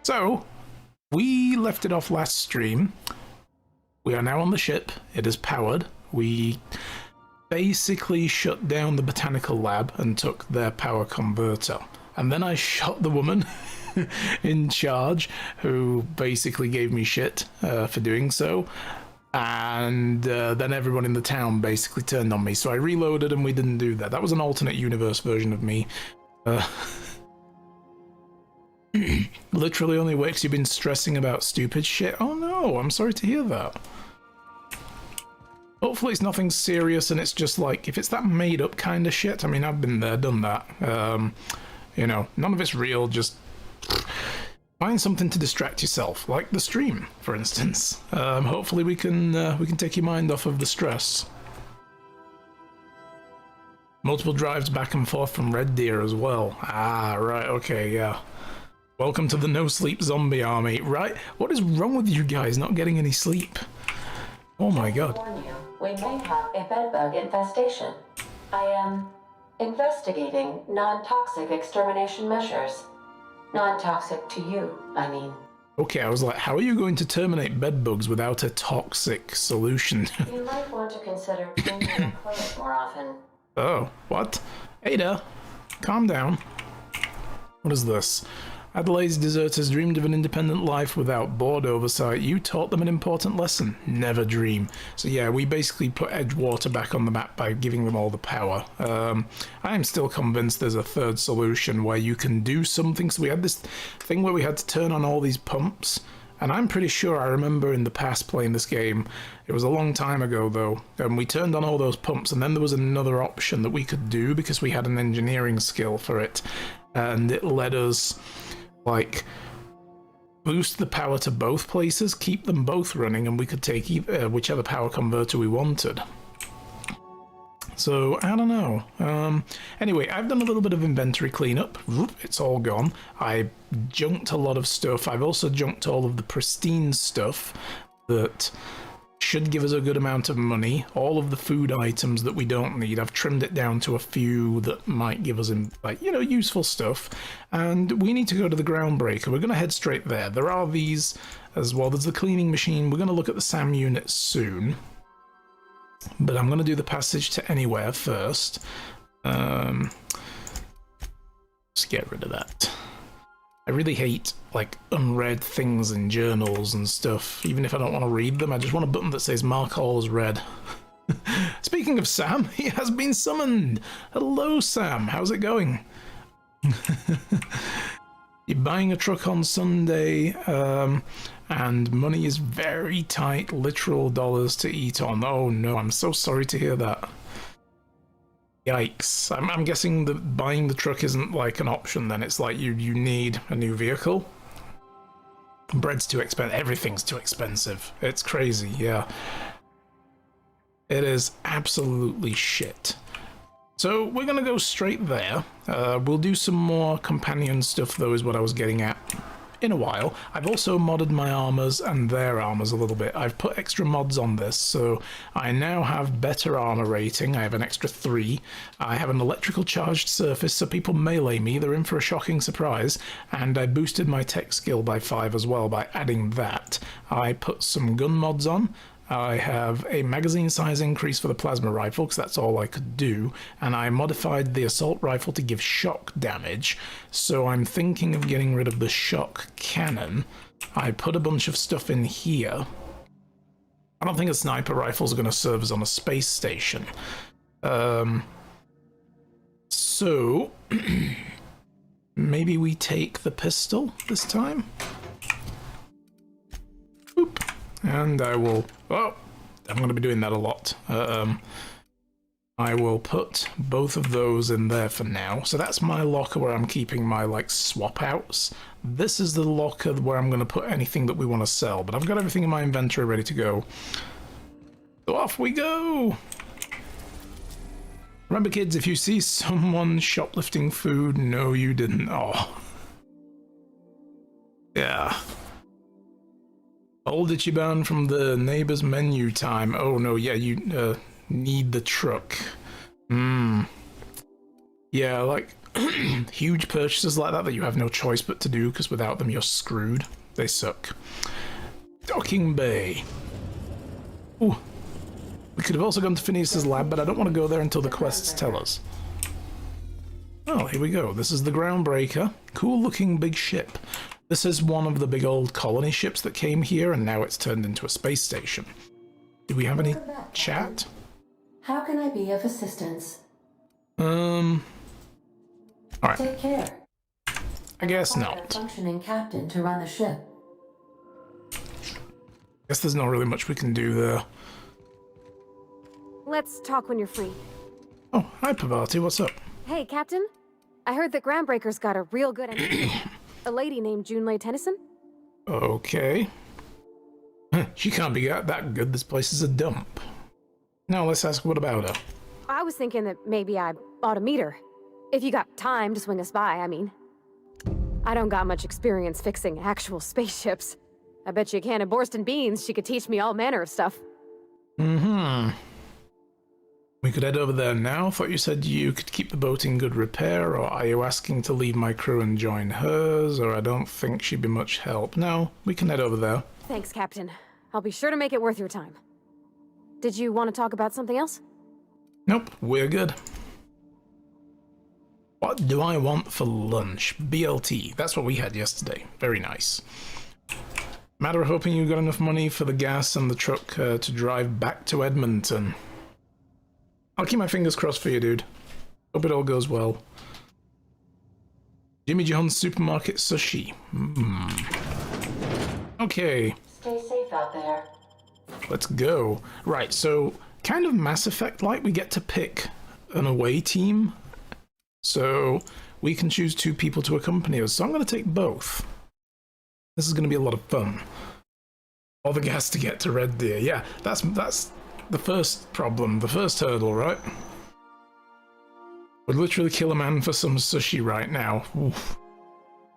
So, we left it off last stream. We are now on the ship. It is powered. We basically shut down the botanical lab and took their power converter. And then I shot the woman in charge, who basically gave me shit for doing so. And then everyone in the town basically turned on me. So I reloaded and we didn't do that. That was an alternate universe version of me. Literally only works. You've been stressing about stupid shit. Oh no, I'm sorry to hear that. Hopefully it's nothing serious and it's just like, if it's that made up kind of shit, I mean, I've been there, done that. You know, none of it's real, just find something to distract yourself, like the stream, for instance. Hopefully we can take your mind off of the stress. Multiple drives back and forth from Red Deer as well. Ah, right, okay, yeah. Welcome to the no-sleep zombie army. Right, what is wrong with you guys not getting any sleep? Oh my god. We may have a bedbug infestation. I am investigating non-toxic extermination measures. Non-toxic to you, I mean. Okay, I was like, how are you going to terminate bedbugs without a toxic solution? You might want to consider cleaning your clothes more often. Oh, what? Ada, calm down. What is this? Adelaide's deserters dreamed of an independent life without board oversight. You taught them an important lesson. Never dream. So yeah, we basically put Edgewater back on the map by giving them all the power. I am still convinced there's a third solution where you can do something. So we had this thing where we had to turn on all these pumps. And I'm pretty sure I remember in the past playing this game, it was a long time ago though, and we turned on all those pumps, and then there was another option that we could do because we had an engineering skill for it. And it let us like boost the power to both places, keep them both running, and we could take whichever power converter we wanted. So I don't know. Anyway, I've done a little bit of inventory cleanup. It's all gone. I junked a lot of stuff. I've also junked all of the pristine stuff that should give us a good amount of money. All of the food items that we don't need, I've trimmed it down to a few that might give us, like, you know, useful stuff. And we need to go to the Groundbreaker. We're going to head straight there. There are these as well. There's the cleaning machine. We're going to look at the SAM unit soon. But I'm going to do the passage to anywhere first. Let's get rid of that. I really hate, like, unread things in journals and stuff. Even if I don't want to read them, I just want a button that says mark all as read. Speaking of Sam, he has been summoned. Hello, Sam. How's it going? You're buying a truck on Sunday, and money is very tight, literal dollars to eat on. Oh no, I'm so sorry to hear that. Yikes. I'm guessing that buying the truck isn't like an option then. It's like you need a new vehicle. Bread's too expensive. Everything's too expensive. It's crazy, yeah. It is absolutely shit. So we're going to go straight there. We'll do some more companion stuff though, is what I was getting at, in a while. I've also modded my armors and their armors a little bit. I've put extra mods on this, so I now have better armor rating. I have an extra 3. I have an electrical charged surface, so people melee me, they're in for a shocking surprise. And I boosted my tech skill by 5 as well by adding that. I put some gun mods on. I have a magazine size increase for the plasma rifle, because that's all I could do, and I modified the assault rifle to give shock damage, so I'm thinking of getting rid of the shock cannon. I put a bunch of stuff in here. I don't think a sniper rifle is going to serve us on a space station. So, maybe we take the pistol this time? Boop. And I will, oh, I'm going to be doing that a lot. I will put both of those in there for now. So that's my locker where I'm keeping my, like, swap outs. This is the locker where I'm going to put anything that we want to sell. But I've got everything in my inventory ready to go. So off we go! Remember, kids, if you see someone shoplifting food, no, you didn't. Oh. Yeah. Old Ichiban from the neighbor's menu time. Oh no, yeah, you need the truck. Yeah, like huge purchases like that you have no choice but to do because without them you're screwed. They suck. Docking Bay. Ooh. We could have also gone to Phineas's lab, but I don't want to go there until the quests tell us. Oh, here we go. This is the Groundbreaker. Cool looking big ship. This is one of the big old colony ships that came here, and now it's turned into a space station. Do we have any chat? How can I be of assistance? Alright. Take care. I guess Hire a not. functioning captain to run the ship. Guess there's not really much we can do there. Let's talk when you're free. Oh, hi Pavati, what's up? Hey, Captain. I heard that Groundbreaker's got a real good engineer. A lady named Junlei Tennyson? Okay. She can't be that good, this place is a dump. Now let's ask what about her. I was thinking that maybe I ought to meet her. If you got time to swing us by, I mean. I don't got much experience fixing actual spaceships. I bet you a can of Borston beans she could teach me all manner of stuff. Mm-hmm. We could head over there now. Thought you said you could keep the boat in good repair, or are you asking to leave my crew and join hers, or I don't think she'd be much help. No, we can head over there. Thanks, Captain. I'll be sure to make it worth your time. Did you want to talk about something else? Nope, we're good. What do I want for lunch? BLT. That's what we had yesterday. Very nice. Matter of hoping you got enough money for the gas and the truck to drive back to Edmonton. I'll keep my fingers crossed for you, dude. Hope it all goes well. Jimmy John's Supermarket Sushi. Okay. Stay safe out there. Let's go. Right, so kind of Mass Effect-like, we get to pick an away team. So we can choose 2 people to accompany us. So I'm going to take both. This is going to be a lot of fun. All the gas to get to Red Deer. Yeah, that's the first problem, the first hurdle, right? Would literally kill a man for some sushi right now. Oof.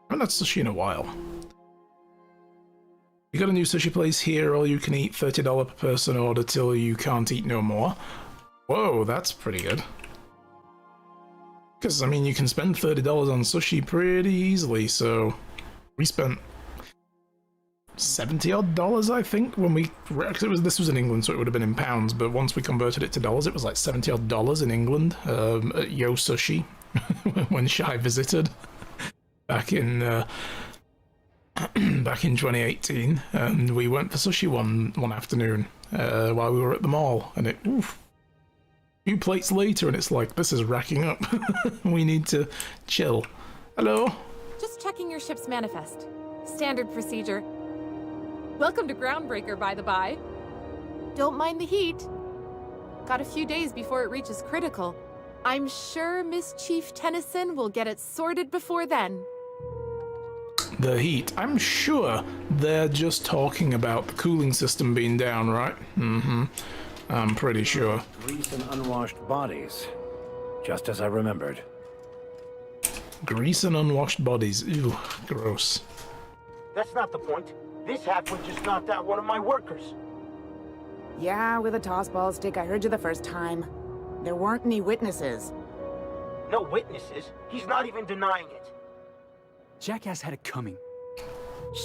I haven't had sushi in a while. You got a new sushi place here, all you can eat, $30 per person order till you can't eat no more. Whoa, that's pretty good. Because, I mean, you can spend $30 on sushi pretty easily, so we spent $70 odd, I think, when we... This was in England, so it would have been in pounds, but once we converted it to dollars, it was like $70 odd in England, at Yo Sushi, when Shai visited, back in 2018, and we went for sushi one afternoon, while we were at the mall, and a few plates later, and it's like, this is racking up. We need to chill. Hello? Just checking your ship's manifest. Standard procedure. Welcome to Groundbreaker, by the by. Don't mind the heat. Got a few days before it reaches critical. I'm sure Miss Chief Tennyson will get it sorted before then. The heat. I'm sure they're just talking about the cooling system being down, right? Mm-hmm. I'm pretty sure. Grease and unwashed bodies. Just as I remembered. Grease and unwashed bodies. Ew, gross. That's not the point. This halfwit just knocked out one of my workers. Yeah, with a tossball stick. I heard you the first time. There weren't any witnesses. No witnesses. He's not even denying it. Jackass had it coming.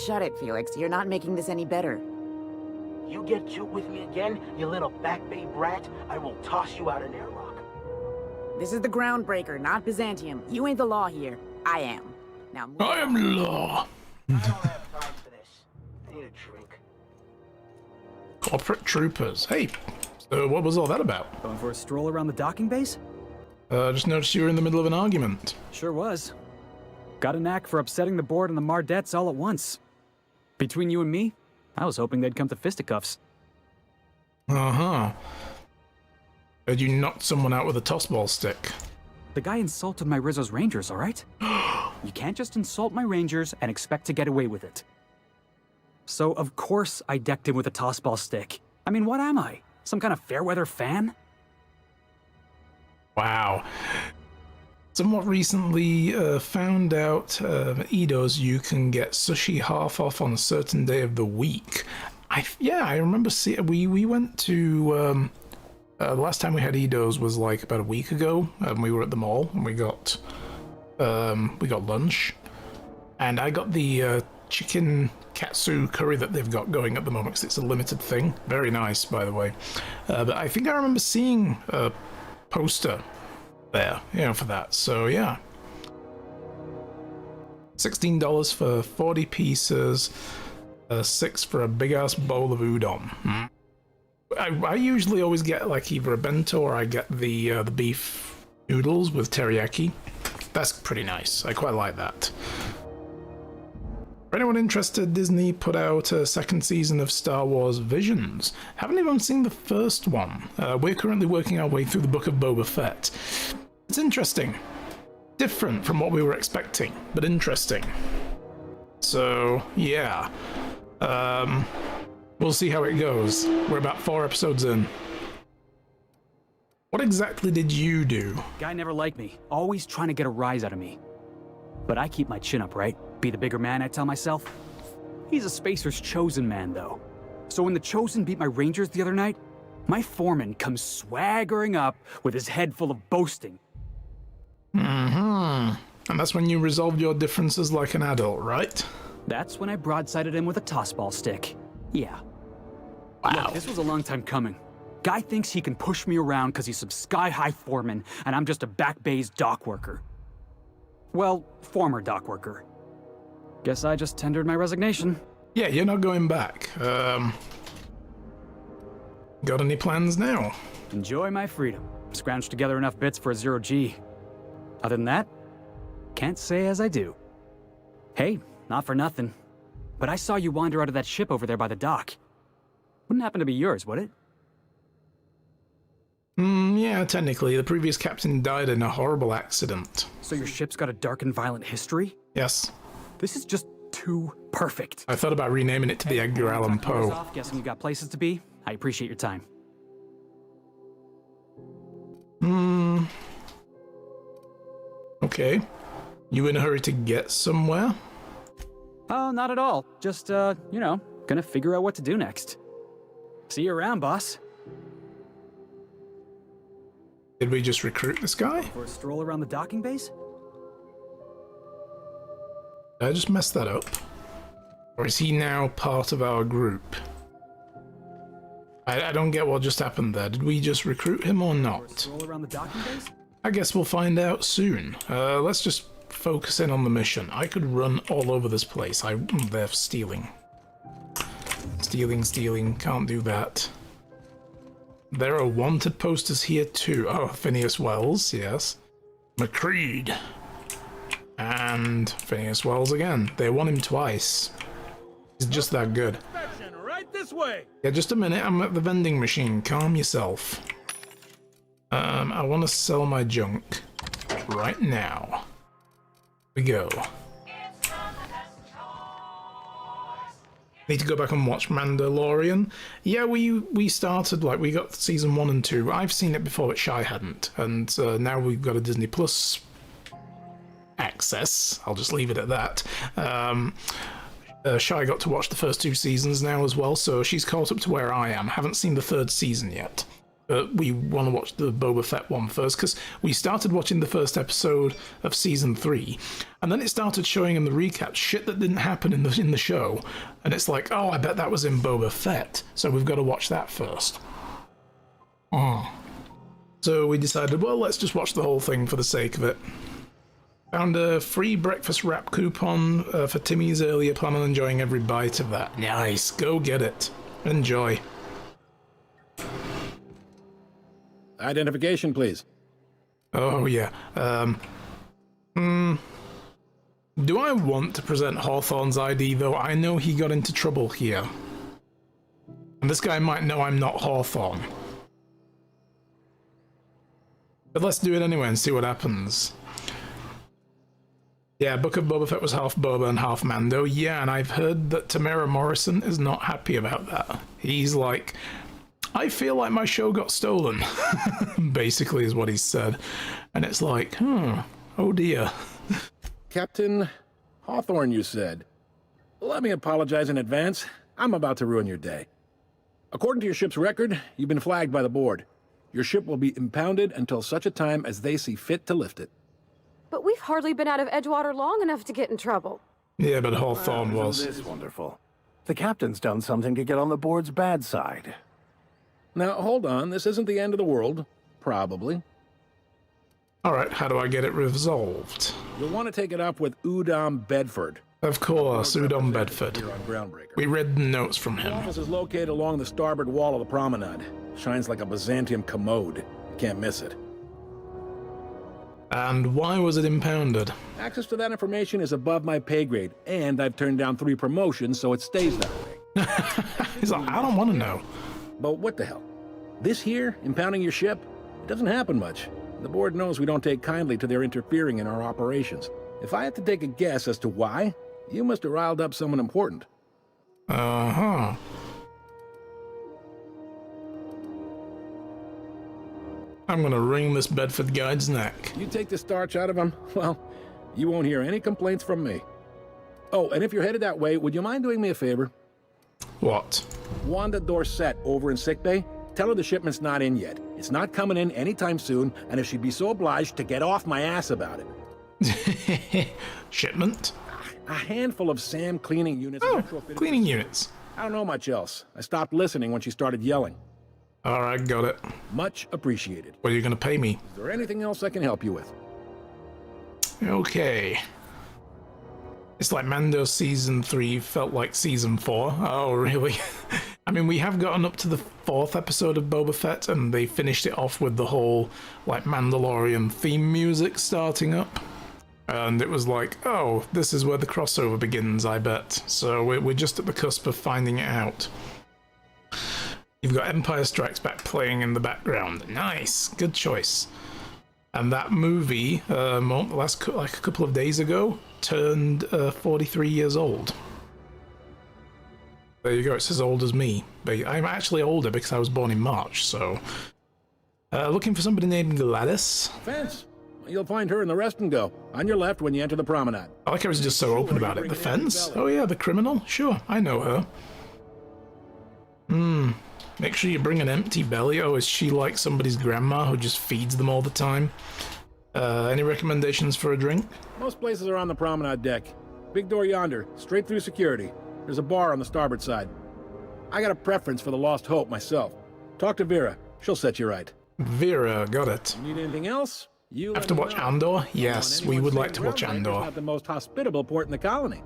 Shut it, Felix. You're not making this any better. You get cute with me again, you little back bay brat, I will toss you out an airlock. This is the Groundbreaker, not Byzantium. You ain't the law here. I am. Now move I am law. I don't have time for this. I need a drink. Corporate troopers. Hey, so what was all that about? Going for a stroll around the docking base? Just noticed you were in the middle of an argument. Sure was. Got a knack for upsetting the board and the Mardettes all at once. Between you and me, I was hoping they'd come to fisticuffs. Uh-huh. Heard you knocked someone out with a tossball stick. The guy insulted my Rizzo's Rangers, all right? You can't just insult my Rangers and expect to get away with it. So, of course, I decked him with a tossball stick. I mean, what am I? Some kind of fair-weather fan? Wow. Somewhat recently found out Edo's you can get sushi half off on a certain day of the week. I remember we went to The last time we had Edo's was like about a week ago, and we were at the mall, and we got lunch, and I got the chicken katsu curry that they've got going at the moment, because it's a limited thing. Very nice, by the way. But I think I remember seeing a poster there, for that. So yeah, $16 for 40 pieces, 6 for a big ass bowl of udon. I usually always get like either a bento or I get the beef noodles with teriyaki. That's pretty nice. I quite like that. For anyone interested, Disney put out a second season of Star Wars Visions. Haven't even seen the first one. We're currently working our way through the Book of Boba Fett. It's interesting. Different from what we were expecting, but interesting. So, yeah. We'll see how it goes. We're about 4 episodes in. What exactly did you do? Guy never liked me, always trying to get a rise out of me. But I keep my chin up, right? Be the bigger man, I tell myself. He's a Spacer's chosen man, though. So when the Chosen beat my Rangers the other night, my foreman comes swaggering up with his head full of boasting. And that's when you resolved your differences like an adult, right? That's when I broadsided him with a tossball stick. Yeah. Wow. Look, this was a long time coming. Guy thinks he can push me around because he's some sky-high foreman, and I'm just a back bay's dock worker. Well, former dock worker. Guess I just tendered my resignation. Yeah, you're not going back. Got any plans now? Enjoy my freedom. Scrounged together enough bits for a 0G. Other than that, can't say as I do. Hey, not for nothing, but I saw you wander out of that ship over there by the dock. Wouldn't happen to be yours, would it? Yeah, technically. The previous captain died in a horrible accident. So your ship's got a dark and violent history? Yes. This is just too perfect. I thought about renaming it to the Edgar Allan Poe. Off, guessing you got places to be. I appreciate your time. Okay. You in a hurry to get somewhere? Oh, not at all. Just, gonna figure out what to do next. See you around, boss. Did we just recruit this guy? For a stroll around the docking base? Did I just mess that up? Or is he now part of our group? I don't get what just happened there. Did we just recruit him or For a not? stroll around the docking base? I guess we'll find out soon. Let's just focus in on the mission. I could run all over this place. They're stealing. Stealing. Can't do that. There are wanted posters here too. Oh, Phineas Wells, yes. McCreed. And Phineas Wells again. They want him twice. He's just that good. Right this way. Yeah, just a minute. I'm at the vending machine. Calm yourself. I want to sell my junk right now. We go. Need to go back and watch Mandalorian. Yeah, we started, we got season 1 and 2. I've seen it before, but Shy hadn't. And now we've got a Disney Plus access. I'll just leave it at that. Shy got to watch the first 2 seasons now as well, so she's caught up to where I am. Haven't seen the 3rd season yet. But we want to watch the Boba Fett one first, because we started watching the first episode of season 3, and then it started showing in the recap shit that didn't happen in the show, and it's like, oh, I bet that was in Boba Fett, so we've got to watch that first. So we decided, well, let's just watch the whole thing for the sake of it. Found a free breakfast wrap coupon for Timmy's earlier. Plan on enjoying every bite of that. Nice, go get it. Enjoy. Identification, please. Oh, yeah. Do I want to present Hawthorne's ID, though? I know he got into trouble here. And this guy might know I'm not Hawthorne. But let's do it anyway and see what happens. Yeah, Book of Boba Fett was half Boba and half Mando. Yeah, and I've heard that Tamara Morrison is not happy about that. He's like, I feel like my show got stolen, basically is what he said. And it's like, oh dear. Captain Hawthorne, you said. Let me apologize in advance. I'm about to ruin your day. According to your ship's record, you've been flagged by the board. Your ship will be impounded until such a time as they see fit to lift it. But we've hardly been out of Edgewater long enough to get in trouble. Yeah, but Hawthorne Wow, was. isn't this wonderful? The captain's done something to get on the board's bad side. Now, hold on. This isn't the end of the world. Probably. Alright, how do I get it resolved? You'll want to take it up with Udom Bedford. Of course, Udom Bedford. Here on Groundbreaker. We read the notes from The him. office is located along the starboard wall of the promenade. Shines like a Byzantium commode. You can't miss it. And why was it impounded? Access to that information is above my pay grade, and I've turned down 3 promotions, so it stays that way. He's like, I don't want to know. But what the hell? This here, impounding your ship, it doesn't happen much. The board knows we don't take kindly to their interfering in our operations. If I had to take a guess as to why, you must have riled up someone important. Uh-huh. I'm gonna wring this Bedford guide's neck. You take the starch out of him, well, you won't hear any complaints from me. Oh, and if you're headed that way, would you mind doing me a favor? What? Wanda Dorset over in sickbay, tell her the shipment's not in yet. It's not coming in anytime soon, and if she'd be so obliged to get off my ass about it. Shipment? A handful of SAM cleaning units. Oh, retrofitted- cleaning units. I don't know much else. I stopped listening when she started yelling. Alright, got it. Much appreciated. What are you gonna pay me? Is there anything else I can help you with? Okay. It's like Mando Season 3 felt like Season 4. Oh, really? I mean, we have gotten up to the 4th episode of Boba Fett, and they finished it off with the whole, like, Mandalorian theme music starting up. And it was like, oh, this is where the crossover begins, I bet. So we're just at the cusp of finding it out. You've got Empire Strikes Back playing in the background. Nice, good choice. And that movie, like a couple of days ago, turned 43 years old. There you go, it's as old as me. But I'm actually older because I was born in March, so... looking for somebody named Gladys. Fence. You'll find her in the rest and go. On your left when you enter the promenade. I like how he's just so open about it. The fence? Oh yeah, the criminal? Sure, I know her. Make sure you bring an empty belly. Oh, is she like somebody's grandma who just feeds them all the time? Any recommendations for a drink? Most places are on the promenade deck. Big door yonder, straight through security. There's a bar on the starboard side. I got a preference for the Lost Hope myself. Talk to Vera. She'll set you right. Vera, got it. Need anything else? You Have to watch Andor? Yes, we would like to watch Andor. Not the most hospitable port in the colony.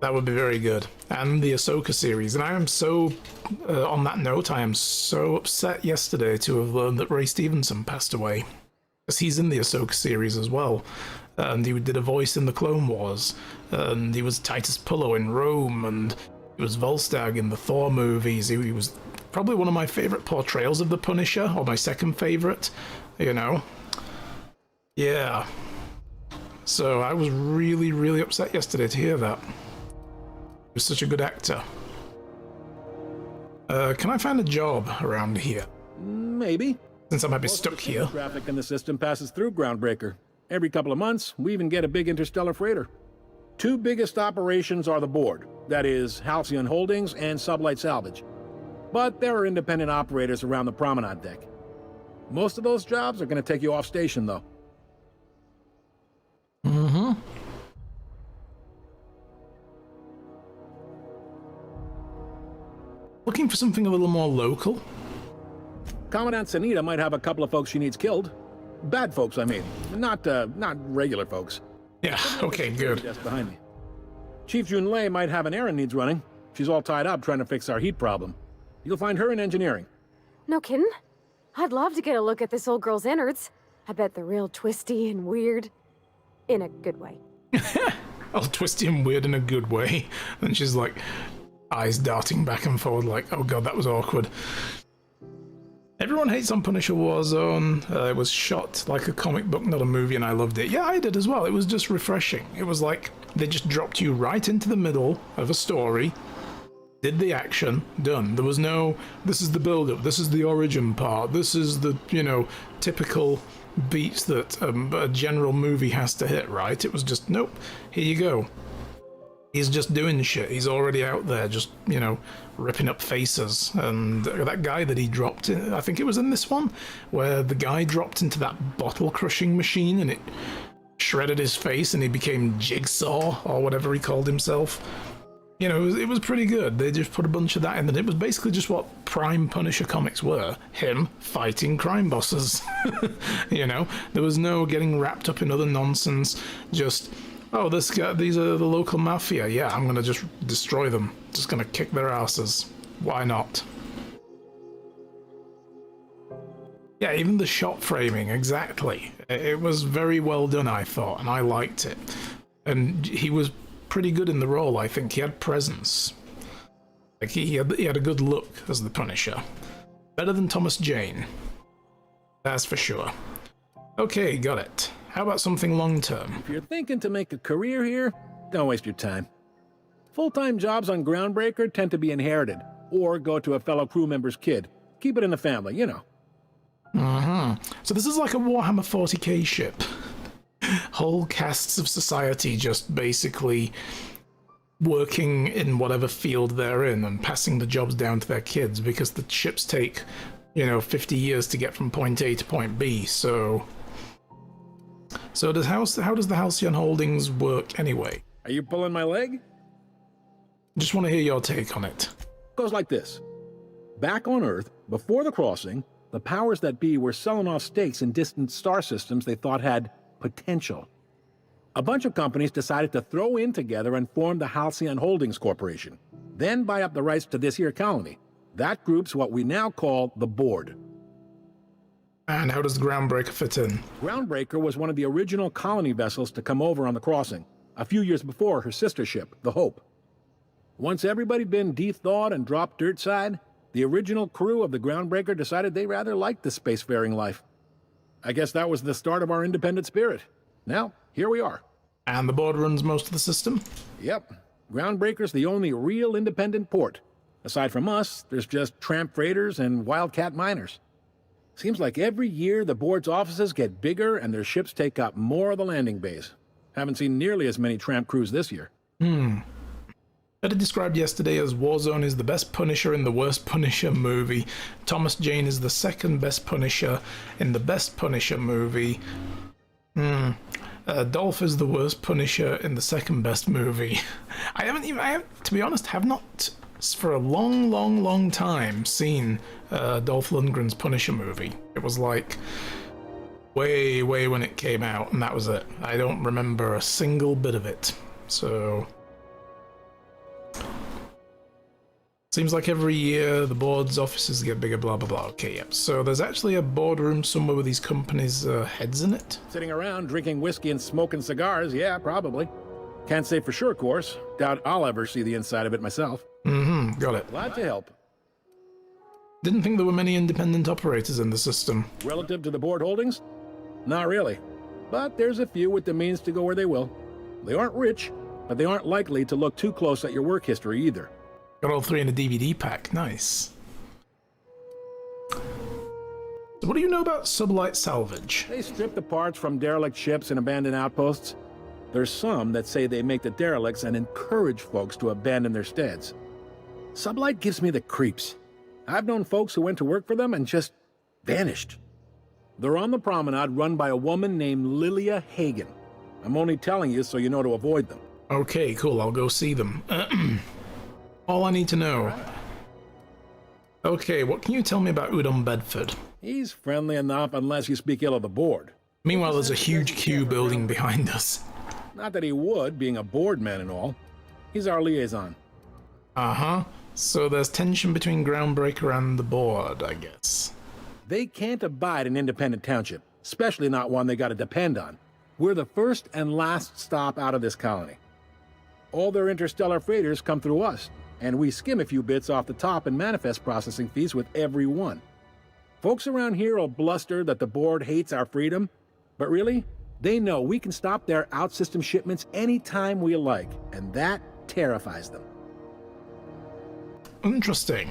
That would be very good. And the Ahsoka series. And I am so, on that note, I am so upset yesterday to have learned that Ray Stevenson passed away. Because he's in the Ahsoka series as well. And he did a voice in the Clone Wars. And he was Titus Pullo in Rome. And he was Volstagg in the Thor movies. He was probably one of my favorite portrayals of the Punisher, or my second favorite, you know. Yeah. So I was really, really upset yesterday to hear that. He was such a good actor. Can I find a job around here? Maybe. Since I might be Most of stuck the here. traffic in the system passes through Groundbreaker. Every couple of months, we even get a big interstellar freighter. 2 biggest operations are the board. That is, Halcyon Holdings and Sublight Salvage. But there are independent operators around the promenade deck. Most of those jobs are going to take you off station, though. Mm-hmm. Looking for something a little more local? Commandant Sanita might have a couple of folks she needs killed. Bad folks, I mean. Not regular folks. Yeah, okay, good. Just behind me. Chief Junlei might have an errand needs running. She's all tied up trying to fix our heat problem. You'll find her in engineering. No kidding? I'd love to get a look at this old girl's innards. I bet they're real twisty and weird. In a good way. All twisty and weird in a good way. And she's like, eyes darting back and forward like, oh god, that was awkward. Everyone hates on Punisher Warzone. It was shot like a comic book, not a movie, and I loved it. Yeah, I did as well. It was just refreshing. It was like they just dropped you right into the middle of a story, did the action, done. There was no, this is the build-up, this is the origin part, this is the, you know, typical beats that a general movie has to hit, right? It was just, nope, here you go. He's just doing shit. He's already out there just, you know, ripping up faces. And that guy that he dropped in, I think it was in this one, where the guy dropped into that bottle crushing machine and it shredded his face and he became Jigsaw or whatever he called himself. You know, it was pretty good. They just put a bunch of that in, and it was basically just what Prime Punisher comics were. Him fighting crime bosses. You know, there was no getting wrapped up in other nonsense. Just, oh, this guy, these are the local mafia. Yeah, I'm gonna just destroy them. Just gonna kick their asses. Why not? Yeah, even the shot framing, exactly. It was very well done, I thought, and I liked it. And he was pretty good in the role, I think. He had presence. Like, he had a good look as the Punisher. Better than Thomas Jane. That's for sure. Okay, got it. How about something long-term? If you're thinking to make a career here, don't waste your time. Full-time jobs on Groundbreaker tend to be inherited, or go to a fellow crew member's kid. Keep it in the family, you know. So this is like a Warhammer 40k ship. Whole casts of society just basically working in whatever field they're in and passing the jobs down to their kids, because the ships take, you know, 50 years to get from point A to point B. So how does the Halcyon Holdings work anyway? Are you pulling my leg? Just want to hear your take on it. Goes like this. Back on Earth, before the crossing, the powers that be were selling off stakes in distant star systems they thought had potential. A bunch of companies decided to throw in together and form the Halcyon Holdings Corporation, then buy up the rights to this here colony. That group's what we now call the Board. And how does Groundbreaker fit in? Groundbreaker was one of the original colony vessels to come over on the crossing, a few years before her sister ship, the Hope. Once everybody'd been de-thawed and dropped dirt side, the original crew of the Groundbreaker decided they rather liked the spacefaring life. I guess that was the start of our independent spirit. Now, here we are. And the Board runs most of the system? Yep. Groundbreaker's the only real independent port. Aside from us, there's just tramp freighters and wildcat miners. Seems like every year the Board's offices get bigger and their ships take up more of the landing bays. Haven't seen nearly as many tramp crews this year. Better described yesterday as Warzone is the best Punisher in the worst Punisher movie. Thomas Jane is the second best Punisher in the best Punisher movie. Dolph is the worst Punisher in the second best movie. To be honest, have not for a long time seen Dolph Lundgren's Punisher movie. It was like way when it came out, and that was it. I don't remember a single bit of it. So seems like every year the Board's offices get bigger, blah blah blah. Okay, yep. So there's actually a boardroom somewhere with these companies' heads in it. Sitting around drinking whiskey and smoking cigars, yeah, probably. Can't say for sure, of course. Doubt I'll ever see the inside of it myself. Got it. Glad to help. Didn't think there were many independent operators in the system. Relative to the Board holdings? Not really. But there's a few with the means to go where they will. They aren't rich, but they aren't likely to look too close at your work history either. Got all three in a DVD pack. Nice. So what do you know about sublight salvage? They strip the parts from derelict ships and abandoned outposts. There's some that say they make the derelicts and encourage folks to abandon their steads. Sublight gives me the creeps. I've known folks who went to work for them and just vanished. They're on the promenade run by a woman named Lilia Hagen. I'm only telling you so you know to avoid them. Okay, cool. I'll go see them. All I need to know. Okay, what can you tell me about Udon Bedford? He's friendly enough unless you speak ill of the Board. Meanwhile, there's a huge queue building behind us. Not that he would, being a Board man and all. He's our liaison. So there's tension between Groundbreaker and the Board, I guess. They can't abide an independent township, especially not one they gotta depend on. We're the first and last stop out of this colony. All their interstellar freighters come through us, and we skim a few bits off the top in manifest processing fees with every one. Folks around here will bluster that the Board hates our freedom, but really, they know we can stop their out-system shipments anytime we like, and that terrifies them. Interesting.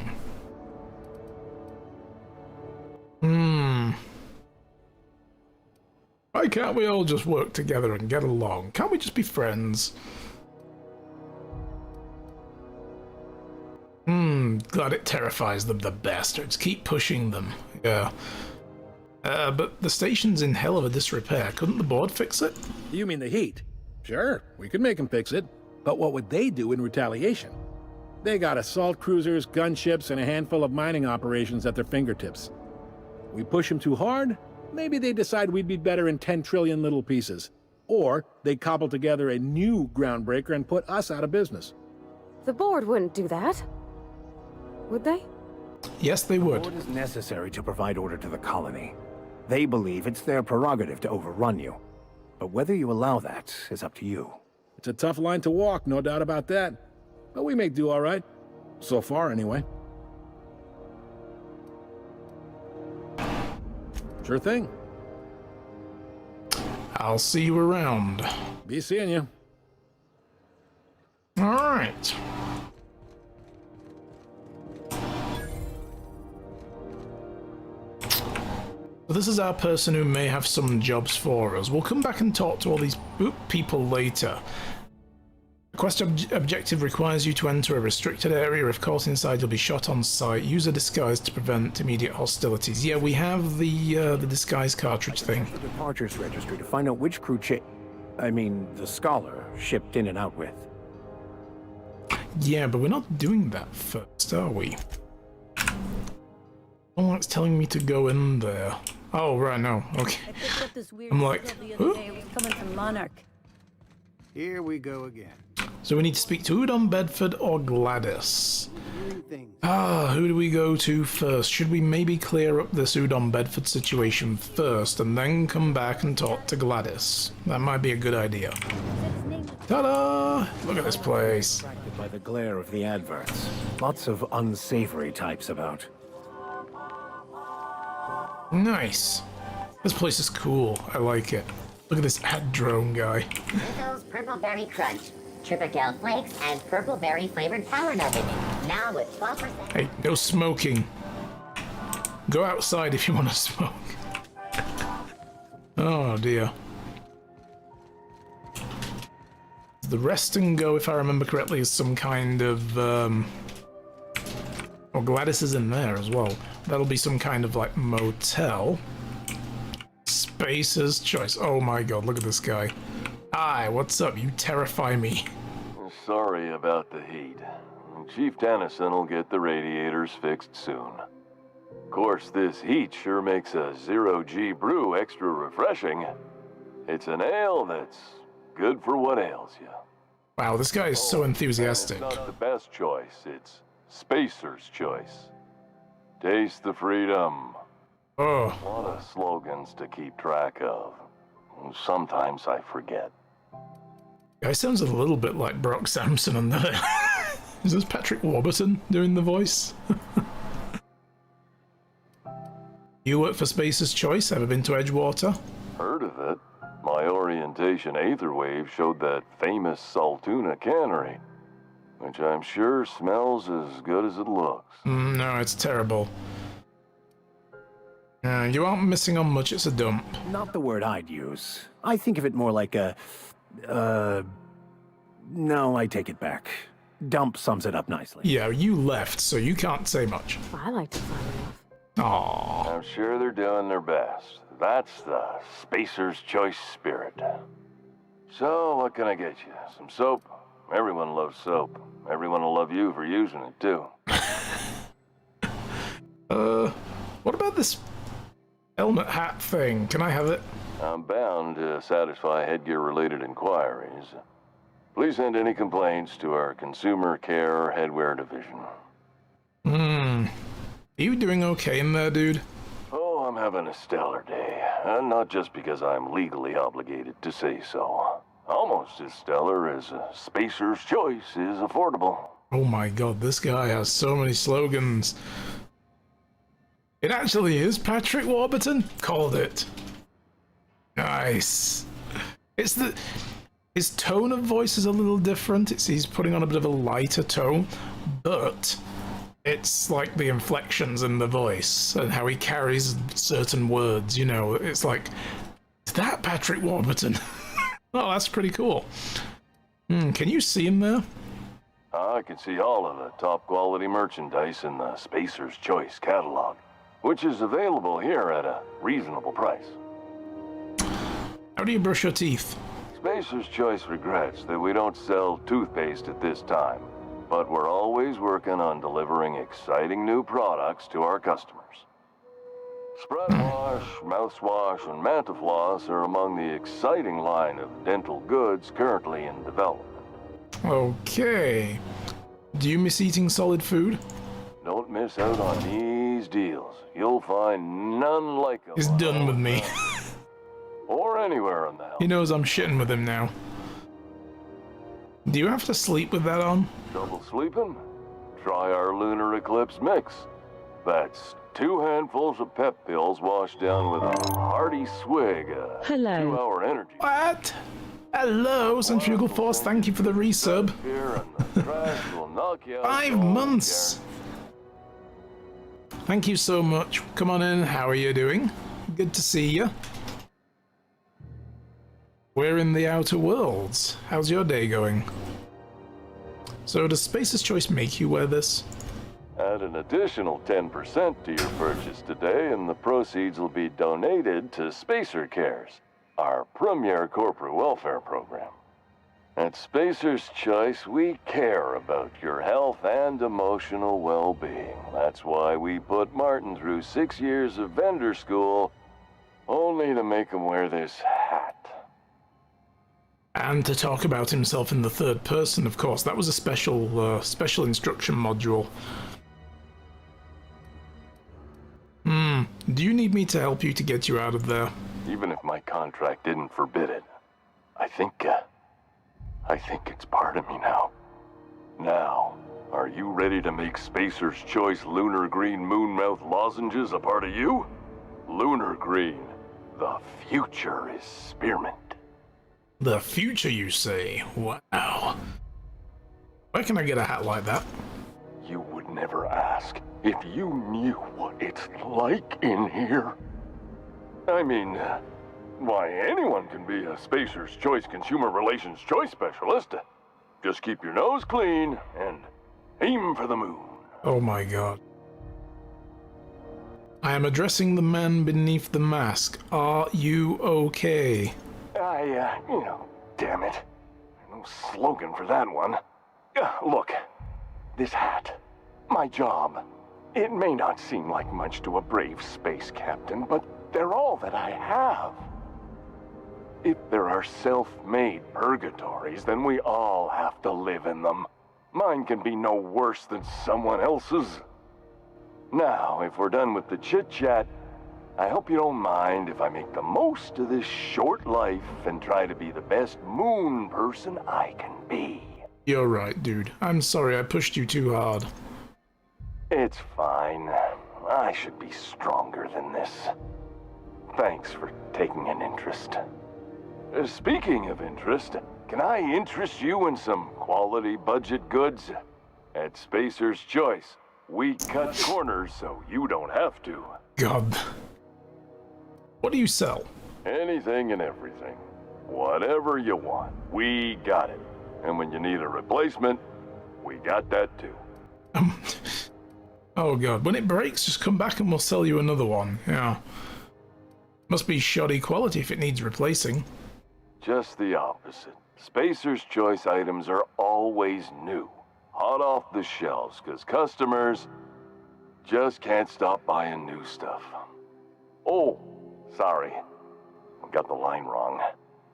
Why can't we all just work together and get along? Can't we just be friends? Glad it terrifies them the bastards. Keep pushing them. Yeah. But the station's in hell of a disrepair. Couldn't the board fix it? You mean the heat? Sure, we could make them fix it. But what would they do in retaliation? They got assault cruisers, gunships, and a handful of mining operations at their fingertips. We push them too hard, maybe they decide we'd be better in 10 trillion little pieces. Or they cobble together a new groundbreaker and put us out of business. The board wouldn't do that. Would they? Yes, they would. What is necessary to provide order to the colony? They believe it's their prerogative to overrun you. But whether you allow that is up to you. It's a tough line to walk, no doubt about that. But we make do all right. So far, anyway. Sure thing. I'll see you around. Be seeing you. All right. So this is our person who may have some jobs for us. We'll come back and talk to all these people later. Quest objective requires you to enter a restricted area. If caught inside, you'll be shot on sight. Use a disguise to prevent immediate hostilities. Yeah, we have the disguise cartridge thing. The departures registry to find out which crew the Scholar shipped in and out with. Yeah, but we're not doing that first, are we? Oh, it's telling me to go in there. Oh, right, no. Okay. I picked up this weird I'm like, signal the other day. It was coming from Monarch. Here we go again. So we need to speak to Udon Bedford or Gladys. Who do we go to first? Should we maybe clear up this Udon Bedford situation first and then come back and talk to Gladys? That might be a good idea. Ta-da! Look at this place. Attracted by the glare of the adverts. Lots of unsavory types about. Nice. This place is cool. I like it. Look at this ad drone guy. Rizzo's Purple Berry Crunch, Triple Flakes, and Purple Berry flavored power nugget. Now with 12%. Hey, no smoking. Go outside if you want to smoke. Oh dear. The rest and go, if I remember correctly, is some kind of oh, Gladys is in there as well. That'll be some kind of like motel. Spacer's Choice. Oh my god, look at this guy. Hi, what's up? You terrify me. Sorry about the heat. Chief Dennison will get the radiators fixed soon. Of course, this heat sure makes a zero-G brew extra refreshing. It's an ale that's good for what ails you. Wow, this guy is so enthusiastic. It's not the best choice, it's Spacer's Choice. Taste the freedom. Oh. A lot of slogans to keep track of. Sometimes I forget. Guy sounds a little bit like Brock Sampson on there. Is this Patrick Warburton doing the voice? You work for Spacer's Choice? Ever been to Edgewater? Heard of it. My orientation aetherwave showed that famous Saltuna cannery, which I'm sure smells as good as it looks. No, it's terrible. You aren't missing on much, it's a dump. Not the word I'd use. I think of it more like a... No, I take it back. Dump sums it up nicely. Yeah, you left, so you can't say much. I like to find it off. Aww. I'm sure they're doing their best. That's the Spacer's Choice spirit. So, what can I get you? Some soap? Everyone loves soap. Everyone will love you for using it, too. What about this helmet hat thing? Can I have it? I'm bound to satisfy headgear-related inquiries. Please send any complaints to our Consumer Care Headwear Division. Are you doing okay in there, dude? Oh, I'm having a stellar day. And not just because I'm legally obligated to say so. Almost as stellar as Spacer's Choice is affordable. Oh my god, this guy has so many slogans. It actually is Patrick Warburton? Called it. Nice. His tone of voice is a little different. He's putting on a bit of a lighter tone, but it's like the inflections in the voice and how he carries certain words, you know. It's like, is that Patrick Warburton? Oh, that's pretty cool. Can you see him there? I can see all of the top quality merchandise in the Spacer's Choice catalog, which is available here at a reasonable price. How do you brush your teeth? Spacer's Choice regrets that we don't sell toothpaste at this time, but we're always working on delivering exciting new products to our customers. Spread wash, mouthwash, and Mantafloss are among the exciting line of dental goods currently in development. Okay. Do you miss eating solid food? Don't miss out on these deals. You'll find none like them. He's done with me. Or anywhere in the house. He knows I'm shitting with him now. Do you have to sleep with that on? Trouble sleeping? Try our lunar eclipse mix. That's 2 handfuls of pep pills washed down with a hearty swig of 2-hour energy. What? Hello, Centrifugal Force, thank you for the resub. 5 months! Thank you so much. Come on in, how are you doing? Good to see you. We're in the Outer Worlds. How's your day going? So does Spacer's Choice make you wear this? Add an additional 10% to your purchase today, and the proceeds will be donated to Spacer Cares, our premier corporate welfare program. At Spacer's Choice, we care about your health and emotional well-being. That's why we put Martin through 6 years of vendor school, only to make him wear this hat. And to talk about himself in the third person, of course. That was a special instruction module. Do you need me to help you to get you out of there? Even if my contract didn't forbid it, I think it's part of me now. Now, are you ready to make Spacer's Choice Lunar Green Moonmouth lozenges a part of you? Lunar Green, the future is spearmint. The future, you say? Wow. Where can I get a hat like that? You would never ask if you knew what it's like in here. I mean, why, anyone can be a Spacer's Choice Consumer Relations Choice Specialist. Just keep your nose clean and aim for the moon. Oh my god. I am addressing the man beneath the mask. Are you okay? Damn it. No slogan for that one. Look, this hat, my job, it may not seem like much to a brave space captain, but they're all that I have. If there are self-made purgatories, then we all have to live in them. Mine can be no worse than someone else's. Now, if we're done with the chit-chat, I hope you don't mind if I make the most of this short life and try to be the best moon person I can be. You're right, dude. I'm sorry I pushed you too hard. It's fine. I should be stronger than this. Thanks for taking an interest. Speaking of interest, can I interest you in some quality budget goods? At Spacer's Choice, we cut corners so you don't have to. God. What do you sell? Anything and everything. Whatever you want, we got it. And when you need a replacement, we got that too. Oh god, when it breaks, just come back and we'll sell you another one. Yeah. Must be shoddy quality if it needs replacing. Just the opposite. Spacer's Choice items are always new, hot off the shelves, because customers just can't stop buying new stuff. Oh, sorry. I got the line wrong.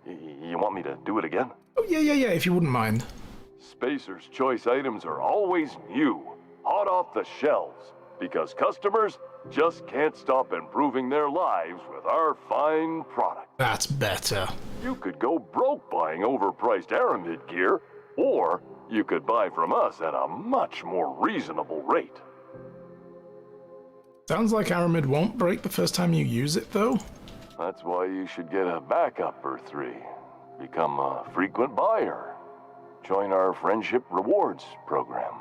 You want me to do it again? Oh, yeah, if you wouldn't mind. Spacer's Choice items are always new, hot off the shelves, because customers just can't stop improving their lives with our fine product. That's better. You could go broke buying overpriced Aramid gear, or you could buy from us at a much more reasonable rate. Sounds like Aramid won't break the first time you use it, though. That's why you should get a backup or 3. Become a frequent buyer. Join our Friendship Rewards program.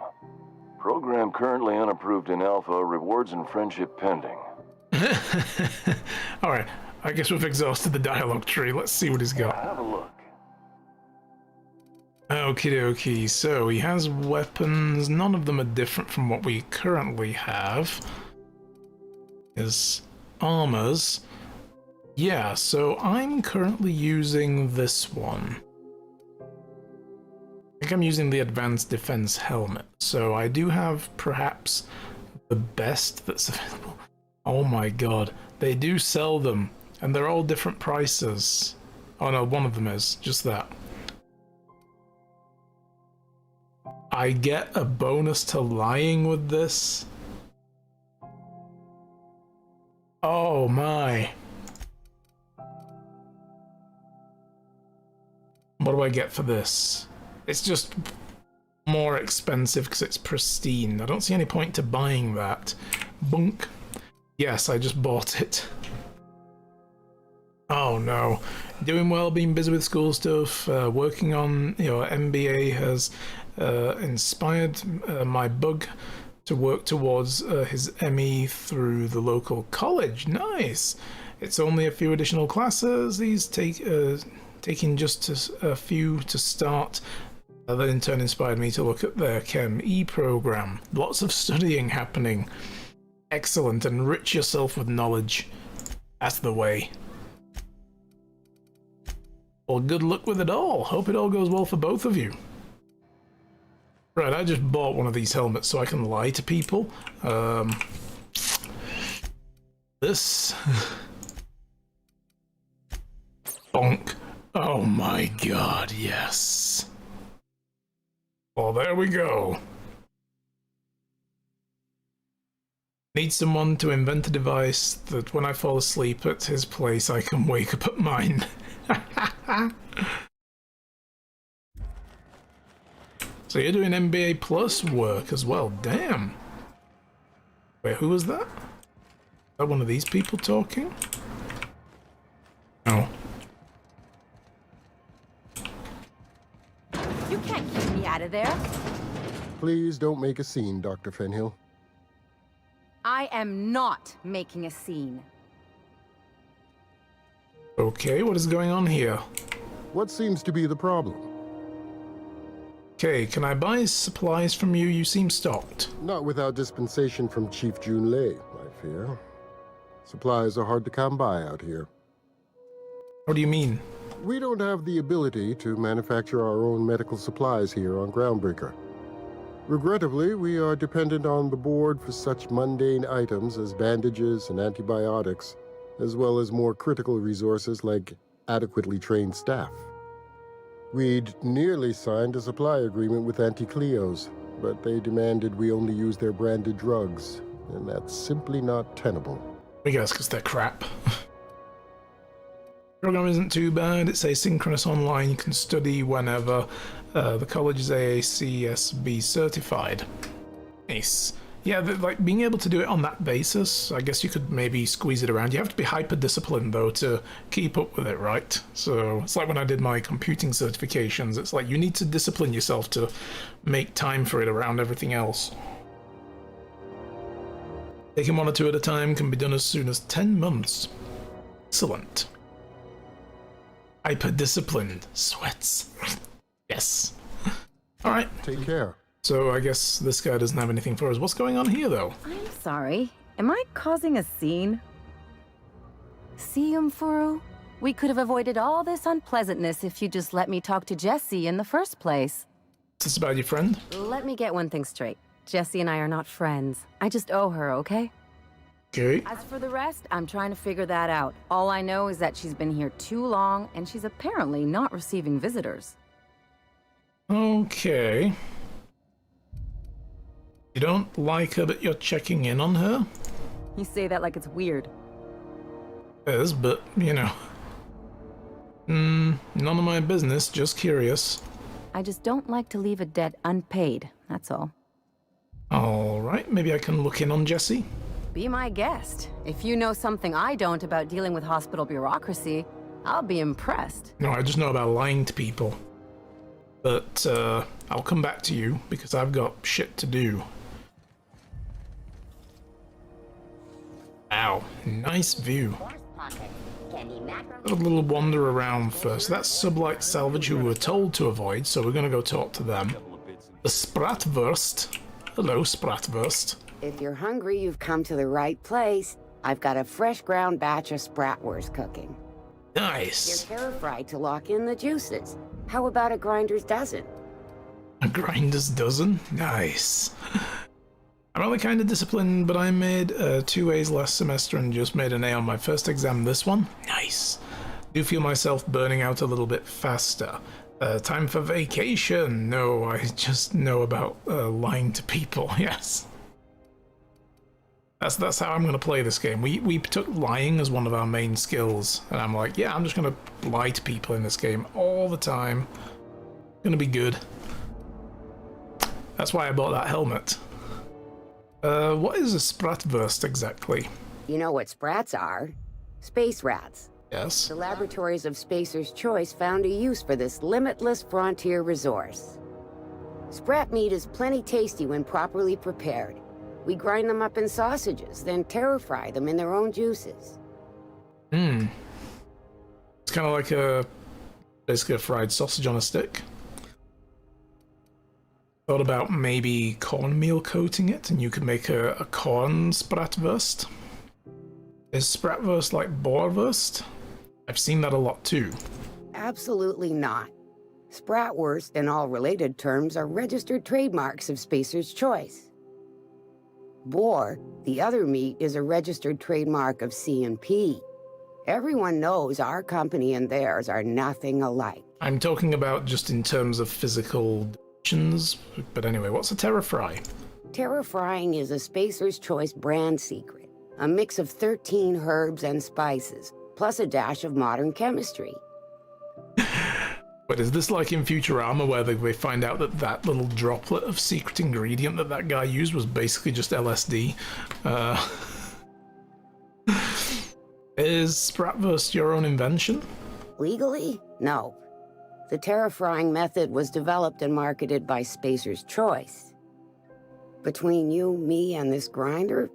Program currently unapproved in Alpha, rewards and friendship pending. Alright, I guess we've exhausted the dialogue tree. Let's see what he's got. Have a look. Okie dokie, so he has weapons, none of them are different from what we currently have. His armors. Yeah, so I'm currently using this one. I think I'm using the Advanced Defense Helmet, so I do have perhaps the best that's available. Oh my god, they do sell them, and they're all different prices. Oh no, one of them is, just that. I get a bonus to lying with this. Oh my. What do I get for this? It's just more expensive because it's pristine. I don't see any point to buying that. Bunk. Yes, I just bought it. Oh no. Doing well, being busy with school stuff, working on, MBA has inspired my bug to work towards his ME through the local college. Nice! It's only a few additional classes. He's taking just a few to start. That in turn inspired me to look at their Chem E program. Lots of studying happening. Excellent. Enrich yourself with knowledge. That's the way. Well, good luck with it all. Hope it all goes well for both of you. Right, I just bought one of these helmets so I can lie to people. This... Bonk. Oh my god, yes. Well, there we go. Need someone to invent a device that when I fall asleep at his place, I can wake up at mine. So you're doing MBA Plus work as well, damn. Wait, who was that? Is that one of these people talking? No. You can't keep me out of there. Please don't make a scene, Dr. Fenhill. I am not making a scene. Okay, what is going on here? What seems to be the problem? Okay, can I buy supplies from you? You seem stocked. Not without dispensation from Chief Junlei, I fear. Supplies are hard to come by out here. What do you mean? We don't have the ability to manufacture our own medical supplies here on Groundbreaker. Regrettably, we are dependent on the board for such mundane items as bandages and antibiotics, as well as more critical resources like adequately trained staff. We'd nearly signed a supply agreement with Anti-Cleos, but they demanded we only use their branded drugs, and that's simply not tenable. I guess because they're crap. Program isn't too bad. It's asynchronous online. You can study whenever. The college is AACSB certified. Nice. Yeah, like being able to do it on that basis, I guess you could maybe squeeze it around. You have to be hyper-disciplined though to keep up with it, right? So it's like when I did my computing certifications. It's like you need to discipline yourself to make time for it around everything else. Taking one or two at a time can be done as soon as 10 months. Excellent. Hyper-disciplined. Sweats. Yes. Alright. Take care. So I guess this guy doesn't have anything for us. What's going on here, though? I'm sorry. Am I causing a scene? See, Furu? We could have avoided all this unpleasantness if you just let me talk to Jessie in the first place. Is this about your friend? Let me get one thing straight. Jessie and I are not friends. I just owe her, okay? Okay. As for the rest, I'm trying to figure that out. All I know is that she's been here too long, and she's apparently not receiving visitors. Okay. You don't like her, but you're checking in on her? You say that like it's weird. It is, but, you know. None of my business, just curious. I just don't like to leave a debt unpaid, that's all. Alright, maybe I can look in on Jessie? Be my guest. If you know something I don't about dealing with hospital bureaucracy, I'll be impressed. No, I just know about lying to people. But, I'll come back to you, because I've got shit to do. Wow, nice view. a little wander around first. That's Sublight Salvage, who we're told to avoid, so we're going to go talk to them. The Spratwurst. Hello, Spratwurst. If you're hungry, you've come to the right place. I've got a fresh ground batch of Spratwurst cooking. Nice. You're terrified to lock in the juices. How about a grinder's dozen? A grinder's dozen? Nice. I'm only kind of disciplined, but I made 2 A's last semester and just made an A on my first exam this one. Nice. Do feel myself burning out a little bit faster. Time for vacation. No, I just know about lying to people. Yes. That's how I'm going to play this game. We took lying as one of our main skills, and I'm like, yeah, I'm just going to lie to people in this game all the time. Gonna be good. That's why I bought that helmet. What is a Spratwurst exactly? You know what sprats are? Space rats. Yes. The laboratories of Spacer's Choice found a use for this limitless frontier resource. Sprat meat is plenty tasty when properly prepared. We grind them up in sausages, then terra-fry them in their own juices. It's kind of like basically a fried sausage on a stick. Thought about maybe cornmeal coating it, and you could make a corn Spratwurst. Is Spratwurst like Boerwurst? I've seen that a lot too. Absolutely not. Spratwurst and all related terms are registered trademarks of Spacer's Choice. Boar, the other meat, is a registered trademark of C&P. Everyone knows our company and theirs are nothing alike. I'm talking about just in terms of physical dimensions, but anyway, what's a terra-fry? Terra-frying is a Spacer's Choice brand secret. A mix of 13 herbs and spices, plus a dash of modern chemistry. But is this like in Futurama, where they find out that little droplet of secret ingredient that guy used was basically just LSD? Is Spratwurst your own invention? Legally? No. The terra-frying method was developed and marketed by Spacer's Choice. Between you, me, and this grinder,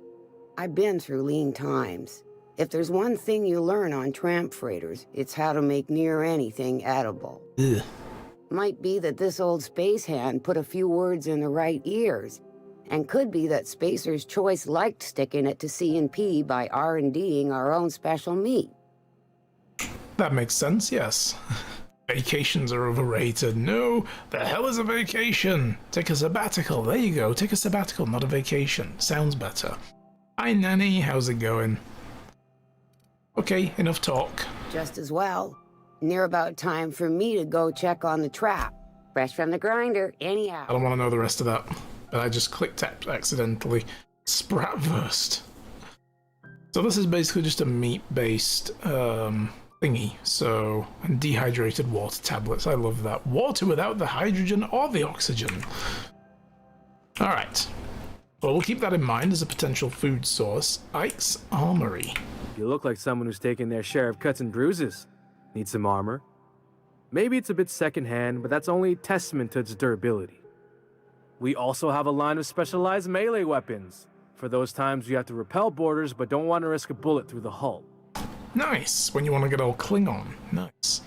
I've been through lean times. If there's one thing you learn on tramp freighters, it's how to make near anything edible. Ugh. Might be that this old space hand put a few words in the right ears, and could be that Spacer's Choice liked sticking it to C&P by R&D'ing our own special meat. That makes sense, yes. Vacations are overrated. No, the hell is a vacation? Take a sabbatical. There you go. Take a sabbatical, not a vacation. Sounds better. Hi, Nanny. How's it going? Okay, enough talk. Just as well. Near about time for me to go check on the trap. Fresh from the grinder, anyhow. I don't want to know the rest of that. But I just clicked accidentally. Spratwurst. So this is basically just a meat-based thingy. So, and dehydrated water tablets. I love that. Water without the hydrogen or the oxygen. Alright. Well, we'll keep that in mind as a potential food source. Ike's Armory. You look like someone who's taken their share of cuts and bruises. Need some armor? Maybe it's a bit secondhand, but that's only a testament to its durability. We also have a line of specialized melee weapons, for those times you have to repel boarders but don't want to risk a bullet through the hull. Nice, when you want to get all Klingon. Nice.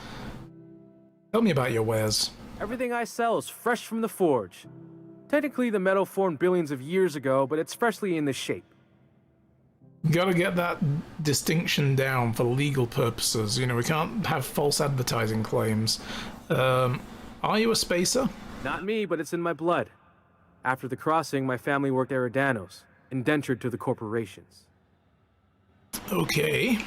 Tell me about your wares. Everything I sell is fresh from the forge. Technically, the metal formed billions of years ago, but it's freshly in this shape. Gotta get that distinction down for legal purposes. You know, we can't have false advertising claims. Are you a spacer? Not me, but it's in my blood. After the crossing, my family worked Eridanos, indentured to the corporations. Okay.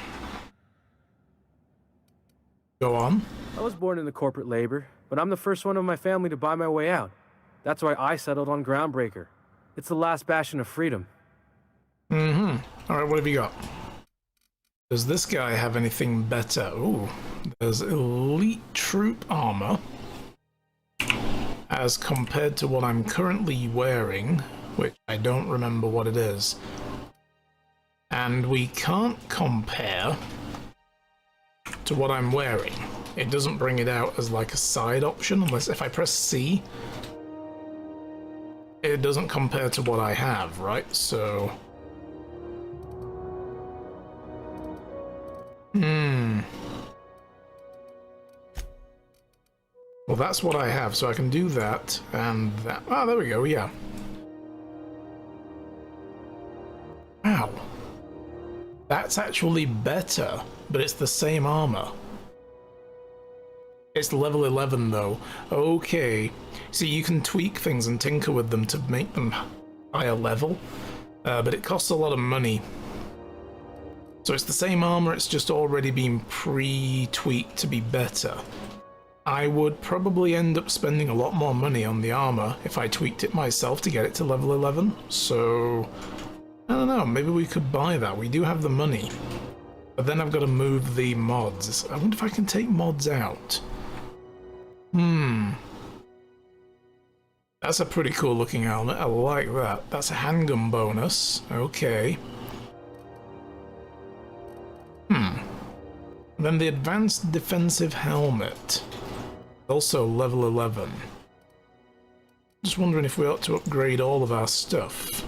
Go on. I was born into corporate labor, but I'm the first one of my family to buy my way out. That's why I settled on Groundbreaker. It's the last bastion of freedom. Alright, what have you got? Does this guy have anything better? Ooh, there's elite troop armor. As compared to what I'm currently wearing, which I don't remember what it is. And we can't compare to what I'm wearing. It doesn't bring it out as like a side option, unless if I press C, it doesn't compare to what I have, right? So Well, that's what I have, so I can do that and that. Ah, there we go, yeah. Wow. That's actually better, but it's the same armor. It's level 11 though. Okay. See, you can tweak things and tinker with them to make them higher level, but it costs a lot of money. So it's the same armor, it's just already been pre-tweaked to be better. I would probably end up spending a lot more money on the armor if I tweaked it myself to get it to level 11. So, I don't know, maybe we could buy that. We do have the money. But then I've got to move the mods. I wonder if I can take mods out. That's a pretty cool looking helmet. I like that. That's a handgun bonus. Okay. Then the advanced defensive helmet. Also level 11. Just wondering if we ought to upgrade all of our stuff.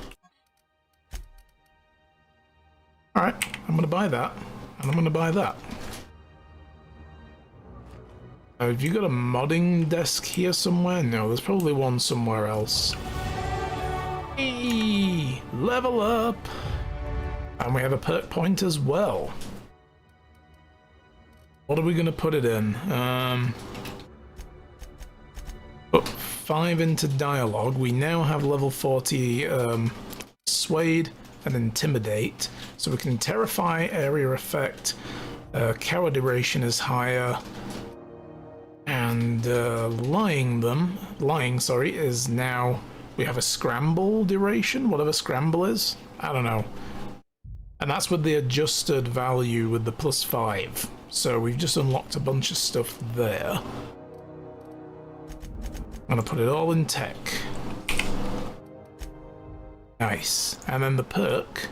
Alright, I'm gonna buy that. And I'm gonna buy that. Have you got a modding desk here somewhere? No, there's probably one somewhere else. Hey, level up! And we have a perk point as well. What are we gonna put it in? Put 5 into dialogue. We now have level 40 Swayed and Intimidate. So we can terrify, area effect, cower duration is higher. And lying, is now, we have a scramble duration, whatever scramble is, I don't know. And that's with the adjusted value with the +5. So we've just unlocked a bunch of stuff there. I'm gonna put it all in tech. Nice. And then the perk.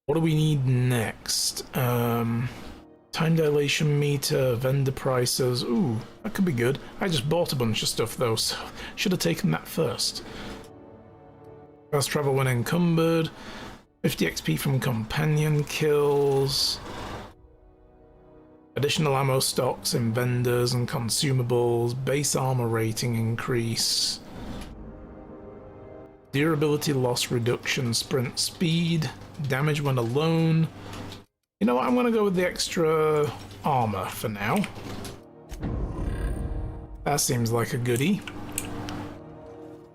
What do we need next? Time dilation meter, vendor prices. Ooh, that could be good. I just bought a bunch of stuff though, so should have taken that first. Fast travel when encumbered. 50 XP from companion kills. Additional ammo stocks in vendors and consumables. Base armor rating increase. Durability loss reduction, sprint speed. Damage when alone. You know what, I'm gonna go with the extra armor for now. That seems like a goodie.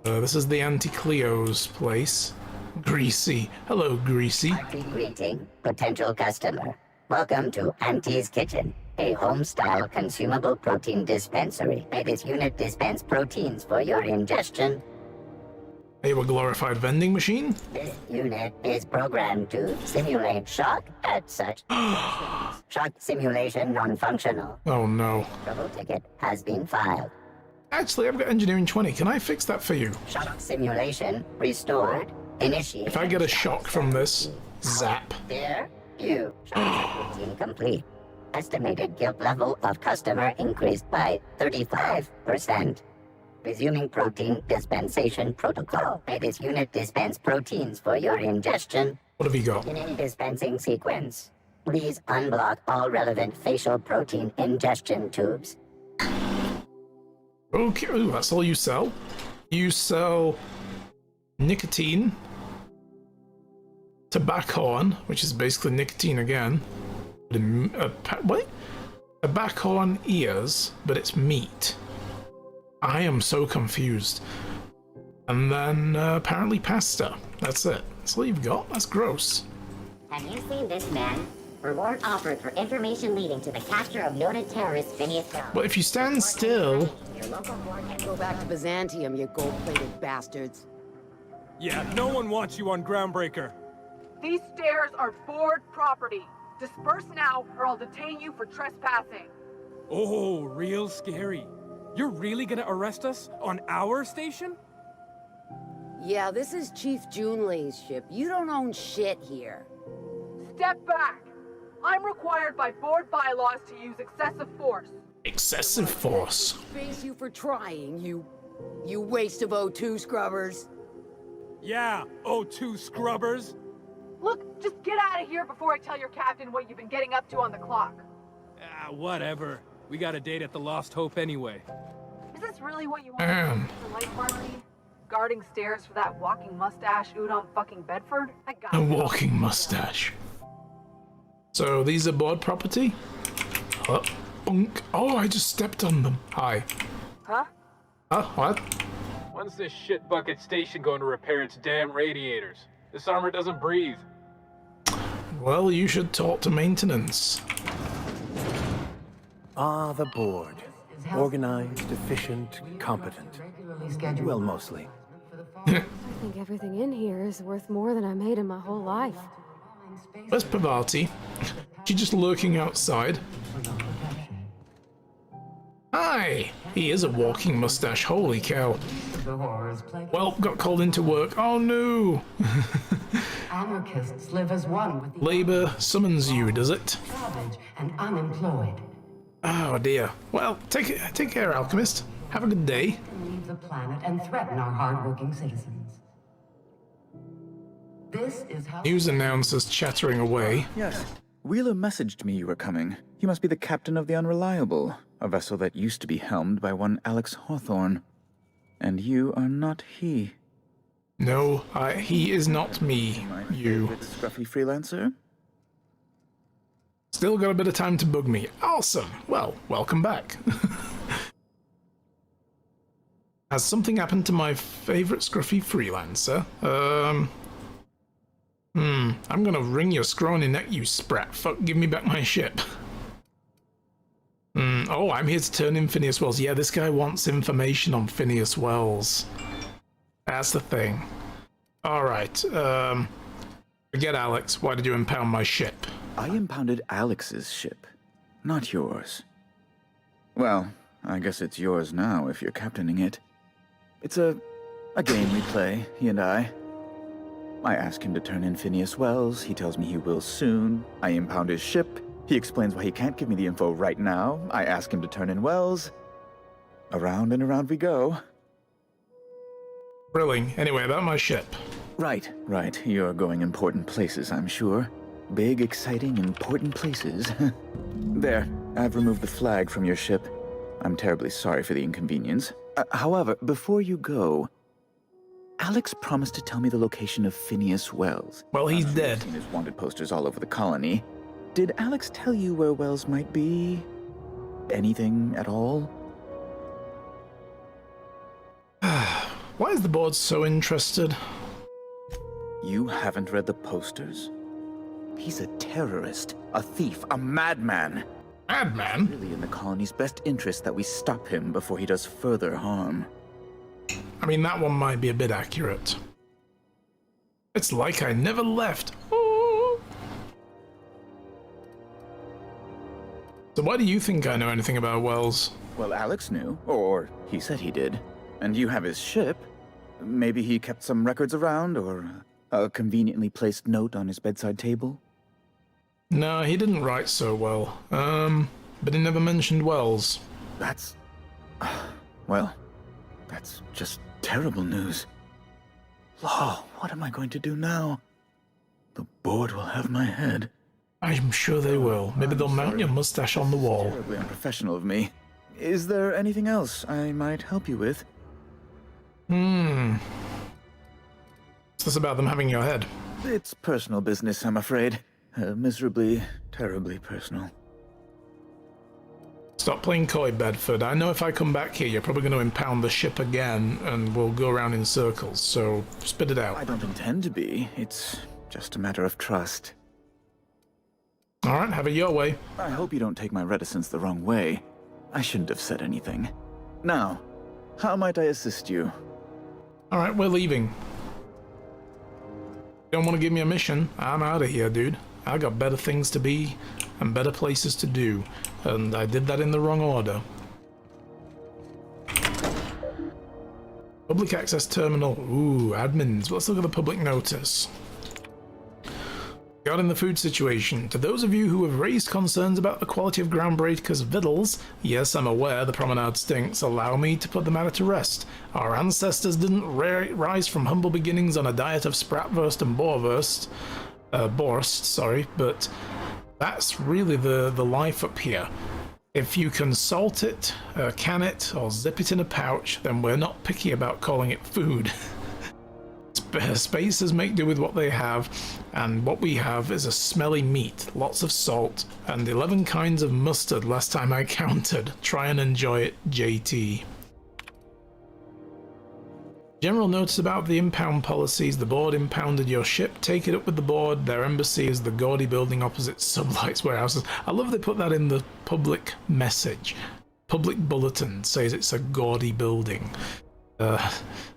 This is the Auntie Cleo's place. Greasy. Hello, Greasy. Hearty greeting, potential customer. Welcome to Auntie's Kitchen, a home-style consumable protein dispensary. This unit dispense proteins for your ingestion. Are you a glorified vending machine? This unit is programmed to simulate shock at such shock simulation non-functional. Oh no. Trouble ticket has been filed. Actually, I've got engineering 20. Can I fix that for you? Shock simulation restored. Initiate. If I get a shock from this, zap. There, you. Shock routine complete. Estimated guilt level of customer increased by 35%. Resuming protein dispensation protocol. This unit dispense proteins for your ingestion. What have you got? In a dispensing sequence, please unblock all relevant facial protein ingestion tubes. Okay, ooh, that's all you sell? You sell nicotine, tobacco, which is basically nicotine again. What? Tobacco ears, but it's meat. I am so confused. And then apparently pasta. That's it. That's all you've got? That's gross. Have you seen this man? Reward offered for information leading to the capture of noted terrorist Phineas Bell. But if you stand still... Go back to Byzantium, you gold-plated bastards. Yeah, no one wants you on Groundbreaker. These stairs are board property. Disperse now, or I'll detain you for trespassing. Oh, real scary. You're really gonna arrest us on our station? Yeah, this is Chief Junlei's ship. You don't own shit here. Step back. I'm required by board bylaws to use excessive force. Excessive force? Face you for trying, you waste of O2 scrubbers. Yeah, O2 scrubbers. Look, just get out of here before I tell your captain what you've been getting up to on the clock. Ah, whatever. We got a date at the Lost Hope anyway. Is this really what you want to do for life, Marlene? Guarding stairs for that walking mustache out on fucking Bedford? I got A walking mustache. So these are board property? Oh, bonk. Oh, I just stepped on them. Hi. Huh? Huh? What? When's this shit bucket station going to repair its damn radiators? This armor doesn't breathe. Well, you should talk to maintenance. Ah, the board. Organized, efficient, competent. Well, mostly. I think everything in here is worth more than I made in my whole life. Where's Pavati? She's just lurking outside. Hi! He is a walking mustache, holy cow. Well, got called into work. Oh no! Anarchists live as one with the Labor summons you, does it? savage and unemployed. Oh dear. Well, take care, Alchemist. Have a good day. Leave the planet and threaten our hardworking citizens. This is how News announcers chattering away. Yes. Wheeler messaged me you were coming. He must be the captain of the Unreliable, a vessel that used to be helmed by one Alex Hawthorne. And you are not he. No, he is not me. You. Scruffy freelancer? Still got a bit of time to bug me. Awesome. Well, welcome back. Has something happened to my favorite scruffy freelancer? I'm gonna wring your scrawny neck, you sprat. Fuck, give me back my ship. Oh, I'm here to turn in Phineas Wells. Yeah, this guy wants information on Phineas Wells. That's the thing. Alright, forget Alex. Why did you impound my ship? I impounded Alex's ship, not yours. Well, I guess it's yours now if you're captaining it. It's a game we play, he and I. I ask him to turn in Phineas Wells, he tells me he will soon. I impound his ship, he explains why he can't give me the info right now. I ask him to turn in Wells. Around and around we go. Brilliant. Anyway, about my ship. Right. You're going important places, I'm sure. Big, exciting, important places. There, I've removed the flag from your ship. I'm terribly sorry for the inconvenience. However, before you go, Alex promised to tell me the location of Phineas Wells. Well, he's dead. I've seen his wanted posters all over the colony. Did Alex tell you where Wells might be? Anything at all? Why is the board so interested? You haven't read the posters? He's a terrorist, a thief, a madman. Madman? It's really in the colony's best interest that we stop him before he does further harm. I mean, that one might be a bit accurate. It's like I never left. Ooh. So why do you think I know anything about Wells? Well, Alex knew, or he said he did. And you have his ship. Maybe he kept some records around, or a conveniently placed note on his bedside table? No, he didn't write so well. But he never mentioned Wells. That's... well, that's just terrible news. Law, what am I going to do now? The board will have my head. I'm sure they will. Maybe they'll mount your mustache on the wall. Terribly unprofessional of me. Is there anything else I might help you with? What's this about them having your head? It's personal business, I'm afraid. Miserably, terribly personal. Stop playing coy, Bedford. I know if I come back here, you're probably going to impound the ship again, and we'll go around in circles, so spit it out. I don't intend to be. It's just a matter of trust. Alright, have it your way. I hope you don't take my reticence the wrong way. I shouldn't have said anything. Now, how might I assist you? Alright, we're leaving. Don't want to give me a mission? I'm out of here, dude. I got better things to be and better places to do, and I did that in the wrong order. Public access terminal. Ooh, admins. Let's look at the public notice. Regarding the food situation, to those of you who have raised concerns about the quality of Groundbreaker's victuals, yes, I'm aware the promenade stinks, allow me to put the matter to rest. Our ancestors didn't rise from humble beginnings on a diet of spratwurst and boerwurst. Borst, sorry, but that's really the life up here. If you can salt it, can it, or zip it in a pouch, then we're not picky about calling it food. Spacers make do with what they have, and what we have is a smelly meat, lots of salt, and 11 kinds of mustard last time I counted. Try and enjoy it, JT. General notice about the impound policies. The board impounded your ship. Take it up with the board. Their embassy is the gaudy building opposite Sublights warehouses. I love they put that in the public message. Public bulletin says it's a gaudy building.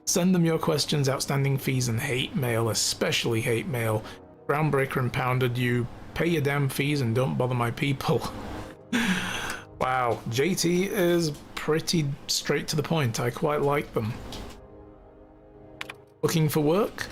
Send them your questions, outstanding fees, and hate mail, especially hate mail. Groundbreaker impounded you. Pay your damn fees and don't bother my people. Wow, JT is pretty straight to the point. I quite like them. Looking for work?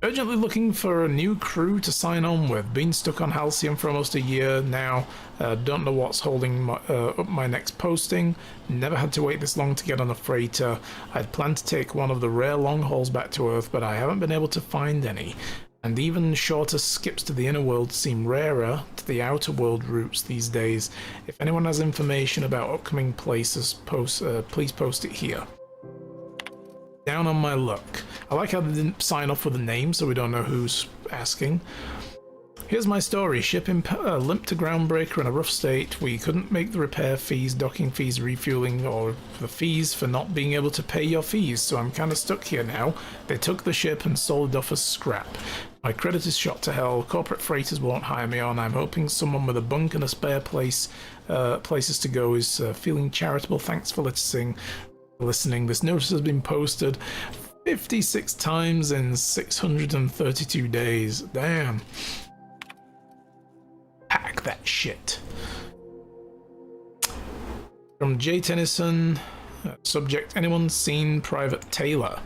Urgently looking for a new crew to sign on with. Been stuck on Halcyon for almost a year now. Don't know what's holding up my next posting. Never had to wait this long to get on a freighter. I'd planned to take one of the rare long hauls back to Earth, but I haven't been able to find any. And even shorter skips to the inner world seem rarer to the outer world routes these days. If anyone has information about upcoming places, please post it here. Down on my luck. I like how they didn't sign off with a name, so we don't know who's asking. Here's my story. Ship limped to Groundbreaker in a rough state. We couldn't make the repair fees, docking fees, refueling, or the fees for not being able to pay your fees, so I'm kind of stuck here now. They took the ship and sold it off as scrap. My credit is shot to hell. Corporate freighters won't hire me on. I'm hoping someone with a bunk and a spare places to go is feeling charitable. Thanks for listening. This notice has been posted 56 times in 632 days. Damn. Pack that shit. From J. Tennyson, subject, anyone seen Private Taylor?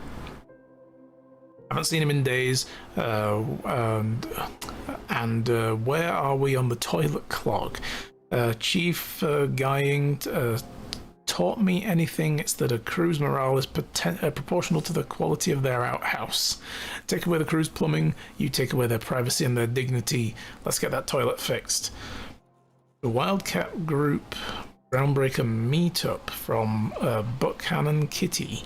Haven't seen him in days. And where are we on the toilet clog? Chief Guying taught me anything, it's that a crew's morale is proportional to the quality of their outhouse. Take away the crew's plumbing, you take away their privacy and their dignity. Let's get that toilet fixed. The Wildcat Group Groundbreaker meetup from Buckhannon Kitty.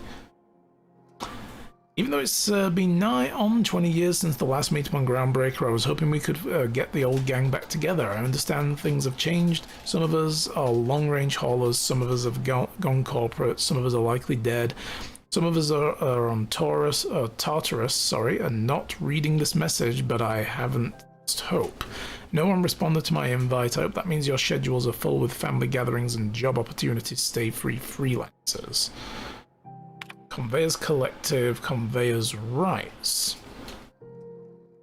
Even though it's been nigh on 20 years since the last meetup on Groundbreaker, I was hoping we could get the old gang back together. I understand things have changed. Some of us are long-range haulers, some of us have gone corporate, some of us are likely dead. Some of us are on Tartarus, and not reading this message, but I haven't lost hope. No one responded to my invite. I hope that means your schedules are full with family gatherings and job opportunities. Stay free, freelancers. Conveyors Collective, Conveyors Rights.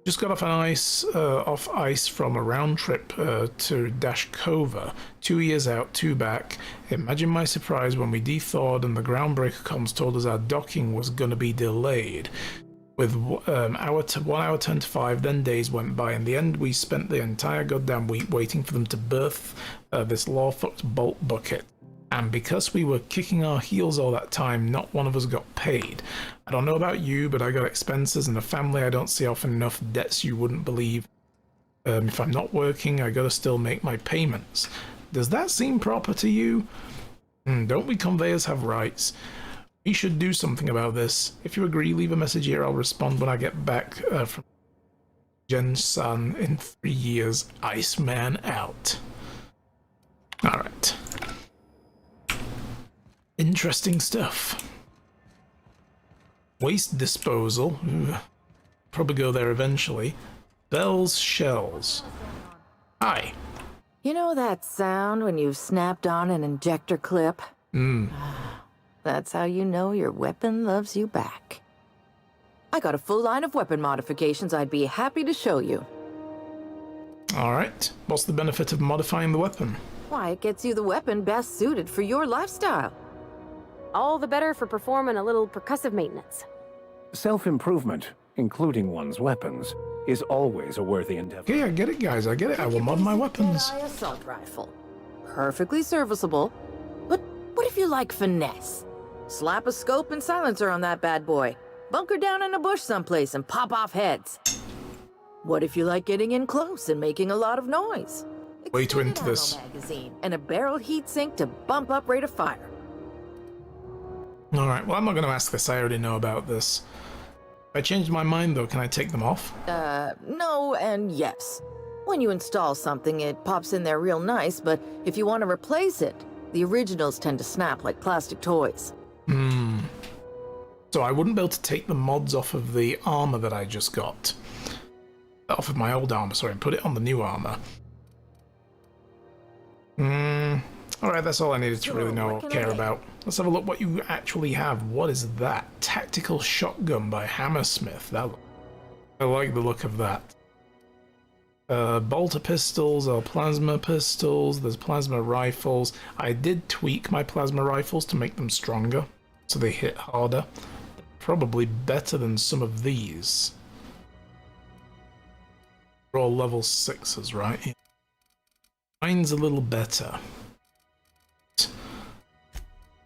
Just got off ice from a round trip to Dashkova. 2 years out, 2 back. Imagine my surprise when we de-thawed and the Groundbreaker comms told us our docking was going to be delayed. With 1 hour 10 to 5, then days went by. In the end, we spent the entire goddamn week waiting for them to berth this law-fucked bolt bucket. And because we were kicking our heels all that time, not one of us got paid. I don't know about you, but I got expenses and a family I don't see often enough, debts you wouldn't believe. If I'm not working, I gotta still make my payments. Does that seem proper to you? Don't we conveyors have rights? We should do something about this. If you agree, leave a message here. I'll respond when I get back from Jen-san in 3 years. Iceman out. Alright. Interesting stuff. Waste disposal. Ooh. Probably go there eventually. Bell's Shells. Hi. You know that sound when you've snapped on an injector clip? That's how you know your weapon loves you back. I got a full line of weapon modifications I'd be happy to show you. Alright. What's the benefit of modifying the weapon? Why, it gets you the weapon best suited for your lifestyle. All the better for performing a little percussive maintenance. Self-improvement, including one's weapons, is always a worthy endeavor. Okay, I get it, guys. I get it. I will mod my weapons. Jedi assault rifle. Perfectly serviceable. But what if you like finesse? Slap a scope and silencer on that bad boy. Bunker down in a bush someplace and pop off heads. What if you like getting in close and making a lot of noise? Way too into Ammo this. magazine and a barrel heatsink to bump up rate of fire. Alright, well, I'm not going to ask this. I already know about this. If I change my mind, though, can I take them off? No and yes. When you install something, it pops in there real nice, but if you want to replace it, the originals tend to snap like plastic toys. So I wouldn't be able to take the mods off of the armor that I just got. Off of my old armor, sorry, and put it on the new armor. Alright, that's all I needed to really know or care about. Let's have a look what you actually have. What is that? Tactical shotgun by Hammersmith. I like the look of that. Bolter pistols or plasma pistols. There's plasma rifles. I did tweak my plasma rifles to make them stronger, so they hit harder. Probably better than some of these. They're all level 6s, right? Mine's a little better.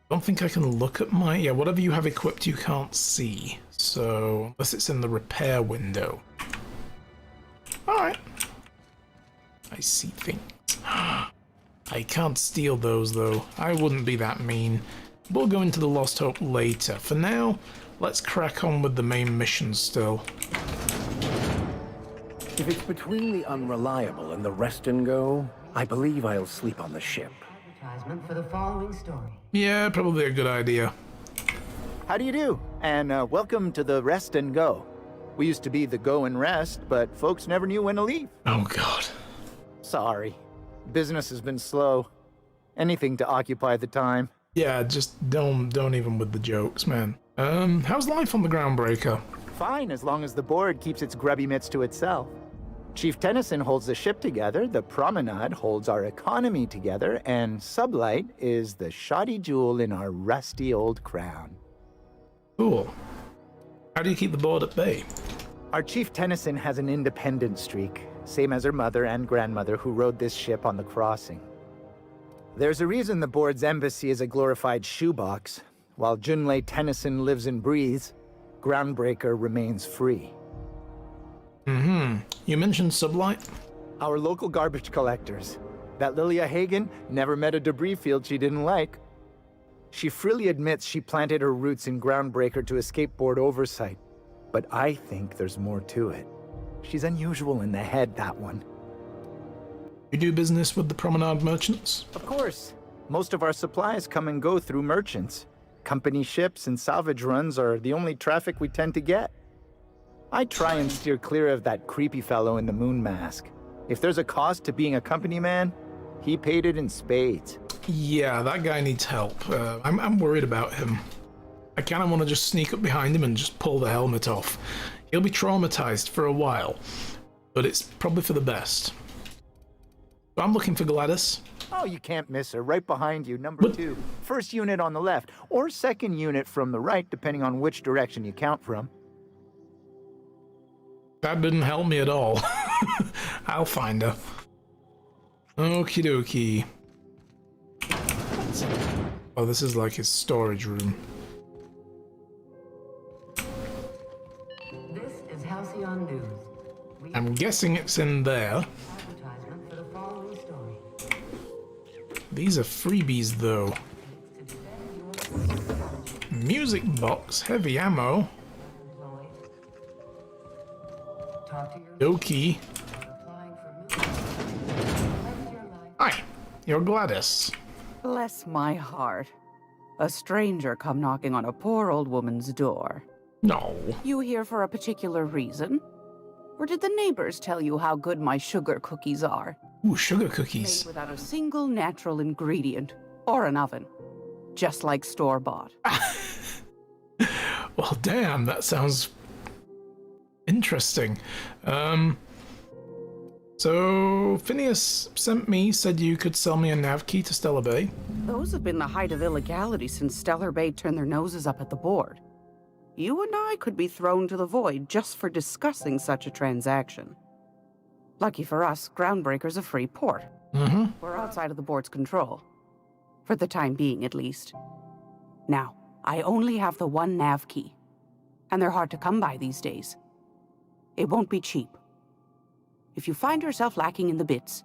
Don't think I can look at my... Yeah, whatever you have equipped you can't see. So, unless it's in the repair window. Alright. I see things. I can't steal those, though. I wouldn't be that mean. We'll go into the Lost Hope later. For now, let's crack on with the main mission still. If it's between the unreliable and the rest and go, I believe I'll sleep on the ship. Advertisement for the following story. Yeah, probably a good idea. How do you do? And welcome to the Rest and Go. We used to be the Go and Rest, but folks never knew when to leave. Oh, God. Sorry. Business has been slow. Anything to occupy the time. Yeah, just don't even with the jokes, man. How's life on the Groundbreaker? Fine, as long as the board keeps its grubby mitts to itself. Chief Tennyson holds the ship together, the Promenade holds our economy together, and Sublight is the shoddy jewel in our rusty old crown. Cool. How do you keep the board at bay? Our Chief Tennyson has an independent streak, same as her mother and grandmother who rode this ship on the crossing. There's a reason the board's embassy is a glorified shoebox. While Junlei Tennyson lives and breathes, Groundbreaker remains free. You mentioned Sublight? Our local garbage collectors. That Lilia Hagen never met a debris field she didn't like. She freely admits she planted her roots in Groundbreaker to escape board oversight. But I think there's more to it. She's unusual in the head, that one. You do business with the Promenade merchants? Of course. Most of our supplies come and go through merchants. Company ships and salvage runs are the only traffic we tend to get. I try and steer clear of that creepy fellow in the moon mask. If there's a cost to being a company man, he paid it in spades. Yeah, that guy needs help. I'm worried about him. I kind of want to just sneak up behind him and just pull the helmet off. He'll be traumatized for a while, but it's probably for the best. So I'm looking for Gladys. Oh, you can't miss her. Right behind you, number 2. First unit on the left, or second unit from the right, depending on which direction you count from. That didn't help me at all. I'll find her. Okie dokie. Oh, this is like his storage room. This is Halcyon News. I'm guessing it's in there. Advertisement for the following story. These are freebies, though. Music box, heavy ammo. Dokie. Hi, you're Gladys. Bless my heart. A stranger come knocking on a poor old woman's door. No. You here for a particular reason? Or did the neighbors tell you how good my sugar cookies are? Ooh, sugar cookies. Made without a single natural ingredient. Or an oven. Just like store-bought. Well, damn, that sounds interesting. So Phineas sent me, said you could sell me a nav key to Stellar Bay. Those have been the height of illegality since Stellar Bay turned their noses up at the board. You and I could be thrown to the void just for discussing such a transaction. Lucky for us, Groundbreaker's a free port. We're outside of the board's control. For the time being, at least. Now, I only have the one nav key. And they're hard to come by these days. It won't be cheap. If you find yourself lacking in the bits,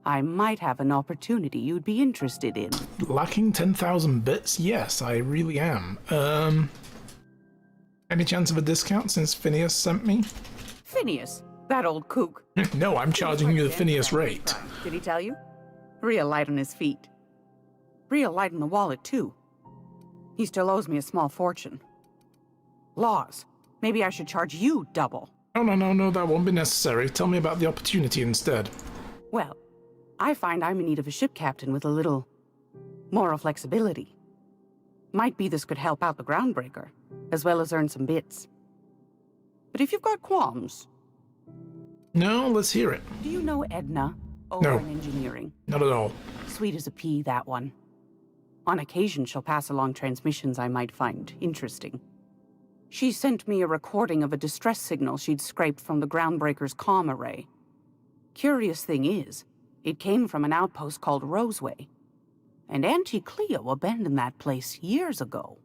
I might have an opportunity you'd be interested in. Lacking 10,000 bits? Yes, I really am. Any chance of a discount since Phineas sent me? Phineas, that old kook. No, I'm charging you the Phineas rate. Did he tell you? Real light on his feet. Real light in the wallet, too. He still owes me a small fortune. Laws. Maybe I should charge you double. No, that won't be necessary. Tell me about the opportunity instead. Well, I find I'm in need of a ship captain with a little moral flexibility. Might be this could help out the groundbreaker, as well as earn some bits. But if you've got qualms... No, let's hear it. Do you know Edna over in engineering? Not at all. Sweet as a pea, that one. On occasion, she'll pass along transmissions I might find interesting. She sent me a recording of a distress signal she'd scraped from the groundbreaker's comm array. Curious thing is, it came from an outpost called Roseway. And Auntie Cleo abandoned that place years ago.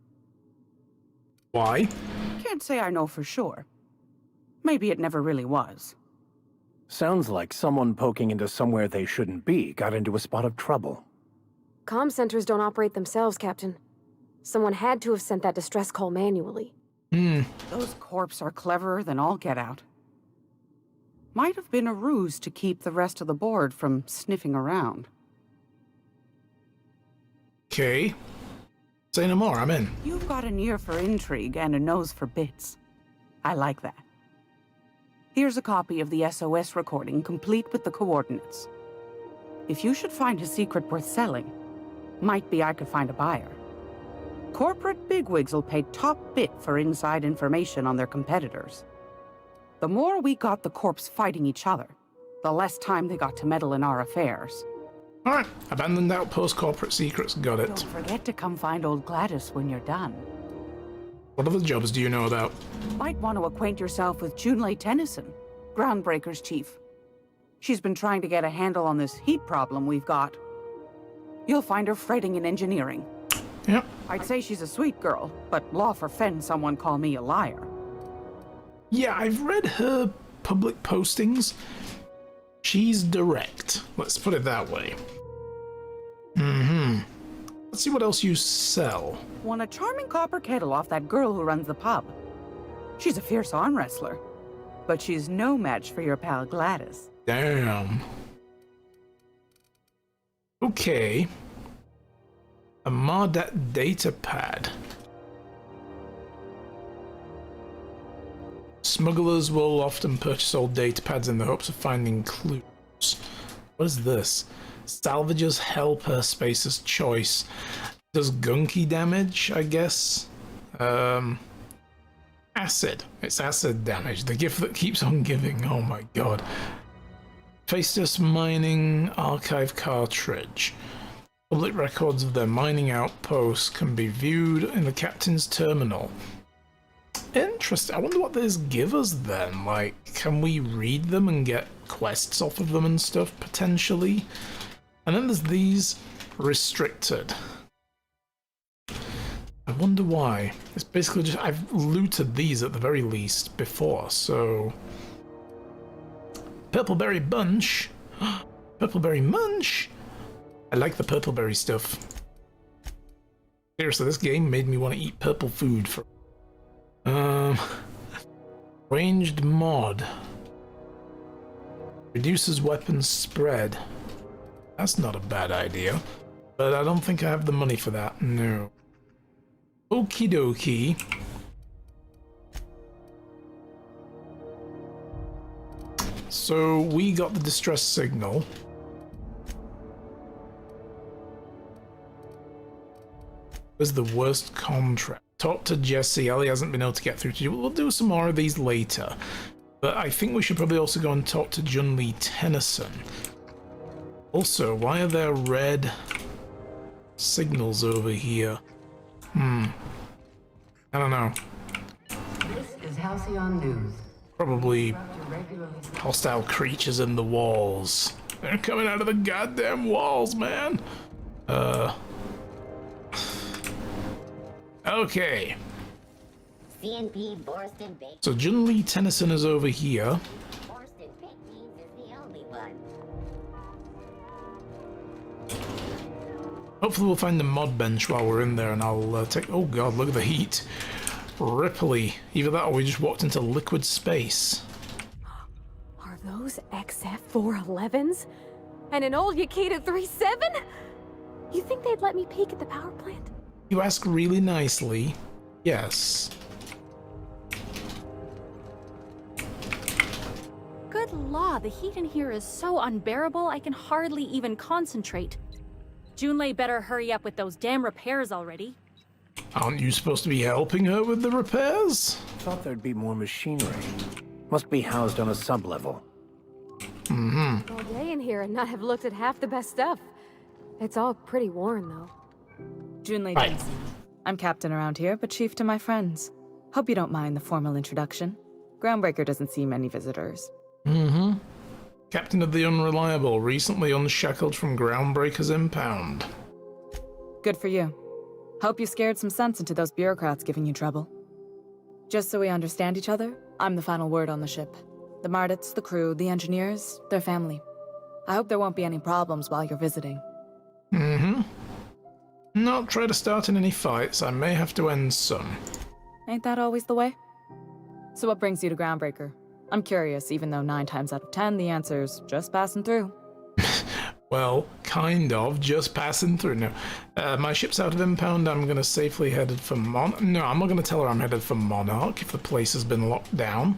Why? Can't say I know for sure. Maybe it never really was. Sounds like someone poking into somewhere they shouldn't be got into a spot of trouble. Comm centers don't operate themselves, Captain. Someone had to have sent that distress call manually. Those corps are cleverer than all get out. Might have been a ruse to keep the rest of the board from sniffing around. Okay. Say no more, I'm in. You've got an ear for intrigue and a nose for bits. I like that. Here's a copy of the SOS recording, complete with the coordinates. If you should find a secret worth selling, might be I could find a buyer. Corporate bigwigs will pay top bit for inside information on their competitors. The more we got the corps fighting each other, the less time they got to meddle in our affairs. Alright, abandoned outpost corporate secrets, got it. Don't forget to come find old Gladys when you're done. What other jobs do you know about? Might want to acquaint yourself with Junlei Tennyson, Groundbreaker's chief. She's been trying to get a handle on this heat problem we've got. You'll find her fretting in engineering. Yep. I'd say she's a sweet girl, but law forfend someone call me a liar. Yeah, I've read her public postings. She's direct. Let's put it that way. Let's see what else you sell. Won a charming copper kettle off that girl who runs the pub. She's a fierce arm wrestler, but she's no match for your pal Gladys. Damn. Okay. A Mardat data pad. Smugglers will often purchase old data pads in the hopes of finding clues. What is this? Salvagers helper spacer's choice. Does gunky damage, I guess? Acid. It's acid damage. The gift that keeps on giving. Oh my god. Faceless mining archive cartridge. Public records of their mining outposts can be viewed in the captain's terminal. Interesting. I wonder what these give us then. Like, can we read them and get quests off of them and stuff, potentially? And then there's these restricted. I wonder why. It's basically just, I've looted these at the very least before, so... Purpleberry bunch. Purpleberry munch. I like the purpleberry stuff. Seriously, this game made me want to eat purple food for... Ranged mod. Reduces weapon spread. That's not a bad idea. But I don't think I have the money for that, no. Okie dokie. So we got the distress signal. Was the worst contract. Talk to Jesse. Ellie hasn't been able to get through to you. We'll do some more of these later. But I think we should probably also go and talk to Junlei Tennyson. Also, why are there red signals over here? I don't know. This is Halcyon News. Probably hostile creatures in the walls. They're coming out of the goddamn walls, man. Okay. CNP Borston Baked. So Junlei Tennyson is over here. Borston Baked Beans Hopefully we'll find the mod bench while we're in there, and I'll take... Oh god, look at the heat. Ripply. Either that or we just walked into liquid space. Are those XF411s? And an old Yakita 37? You think they'd let me peek at the power plant? You ask really nicely. Yes. Good law, the heat in here is so unbearable I can hardly even concentrate. Junlei better hurry up with those damn repairs already. Aren't you supposed to be helping her with the repairs? Thought there'd be more machinery. Must be housed on a sub-level. Mm-hmm. All day in here and not have looked at half the best stuff. It's all pretty worn, though. Junlei Jensen. I'm captain around here, but chief to my friends. Hope you don't mind the formal introduction. Groundbreaker doesn't see many visitors. Mm-hmm. Captain of the Unreliable, recently unshackled from Groundbreaker's impound. Good for you. Hope you scared some sense into those bureaucrats giving you trouble. Just so we understand each other, I'm the final word on the ship. The Mardits, the crew, the engineers, their family. I hope there won't be any problems while you're visiting. Mm-hmm. Not try to start in any fights. I may have to end some. Ain't that always the way? So what brings you to Groundbreaker? I'm curious, even though 9 times out of 10 the answer's just passing through. Well, kind of, just passing through. No, my ship's out of impound. I'm gonna safely headed for No, I'm not gonna tell her I'm headed for Monarch if the place has been locked down.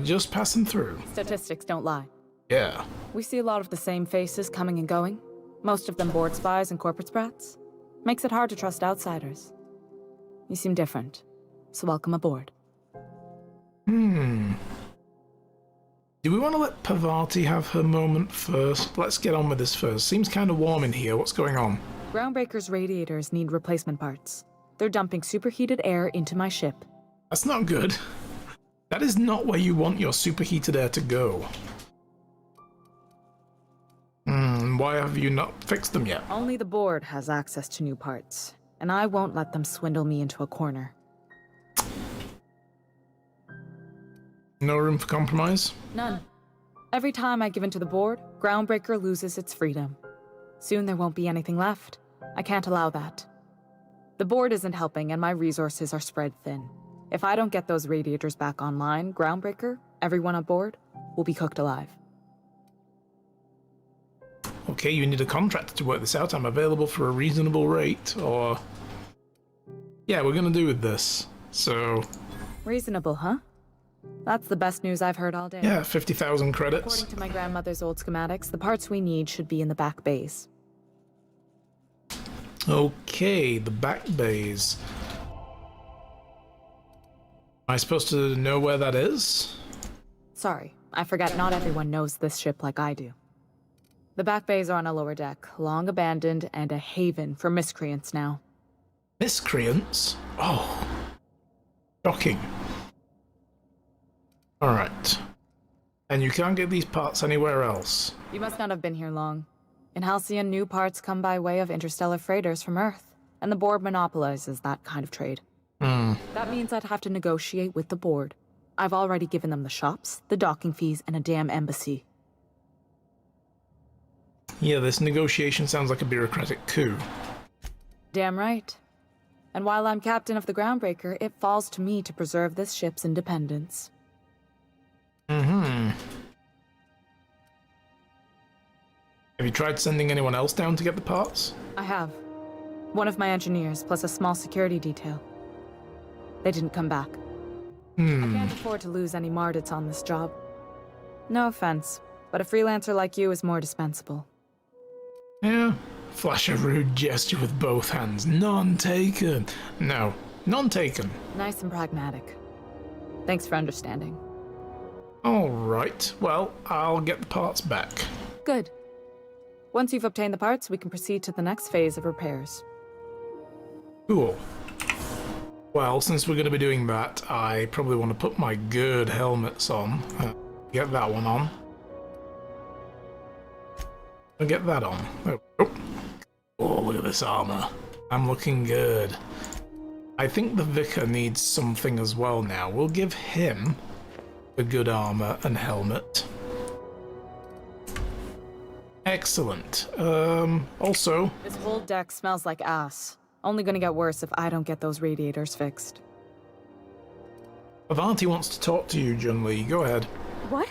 Just passing through. Statistics don't lie. Yeah. We see a lot of the same faces coming and going. Most of them board spies and corporate sprats. Makes it hard to trust outsiders. You seem different, so welcome aboard. Do we want to let Parvati have her moment first? Let's get on with this first. Seems kind of warm in here. What's going on? Groundbreaker's radiators need replacement parts. They're dumping superheated air into my ship. That's not good. That is not where you want your superheated air to go. Why have you not fixed them yet? Only the board has access to new parts, and I won't let them swindle me into a corner. No room for compromise? None. Every time I give in to the board, Groundbreaker loses its freedom. Soon there won't be anything left. I can't allow that. The board isn't helping, and my resources are spread thin. If I don't get those radiators back online, Groundbreaker, everyone on board, will be cooked alive. Okay, you need a contractor to work this out. I'm available for a reasonable rate, or... Yeah, we're gonna do with this, so... Reasonable, huh? That's the best news I've heard all day. Yeah, 50,000 credits. According to my grandmother's old schematics, the parts we need should be in the back bays. Okay, the back bays. Am I supposed to know where that is? Sorry, I forgot not everyone knows this ship like I do. The back bays are on a lower deck, long abandoned and a haven for miscreants now. Miscreants? Oh. Shocking. Alright. And you can't get these parts anywhere else? You must not have been here long. In Halcyon, new parts come by way of interstellar freighters from Earth, and the board monopolizes that kind of trade. That means I'd have to negotiate with the board. I've already given them the shops, the docking fees, and a damn embassy. Yeah, this negotiation sounds like a bureaucratic coup. Damn right. And while I'm captain of the Groundbreaker, it falls to me to preserve this ship's independence. Have you tried sending anyone else down to get the parts? I have. One of my engineers, plus a small security detail. They didn't come back. I can't afford to lose any Mardits on this job. No offense, but a freelancer like you is more dispensable. Yeah, flash a rude gesture with both hands. None taken. No, none taken. Nice and pragmatic. Thanks for understanding. Alright, well, I'll get the parts back. Good. Once you've obtained the parts, we can proceed to the next phase of repairs. Cool. Well, since we're going to be doing that, I probably want to put my good helmets on. Get that one on. I'll get that on. Oh, look at this armor. I'm looking good. I think the Vicar needs something as well now. We'll give him the good armor and helmet. Excellent. Also... This whole deck smells like ass. Only gonna get worse if I don't get those radiators fixed. Avanti wants to talk to you, Junli. Go ahead. What?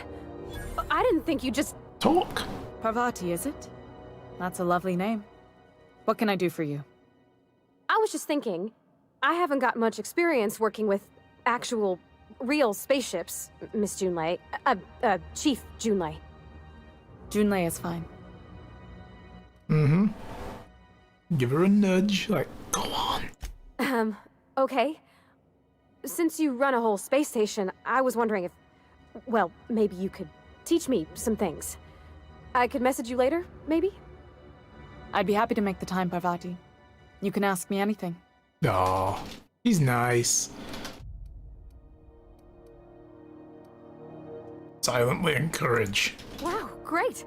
I didn't think you just... Talk. Parvati, is it? That's a lovely name. What can I do for you? I was just thinking, I haven't got much experience working with actual, real spaceships, Miss Junlei. Chief Junlei. Junlei is fine. Mm-hmm. Give her a nudge, like, go on. Okay. Since you run a whole space station, I was wondering if, well, maybe you could teach me some things. I could message you later, maybe? I'd be happy to make the time, Parvati. You can ask me anything. Aw, he's nice. Silently encourage. Wow, great.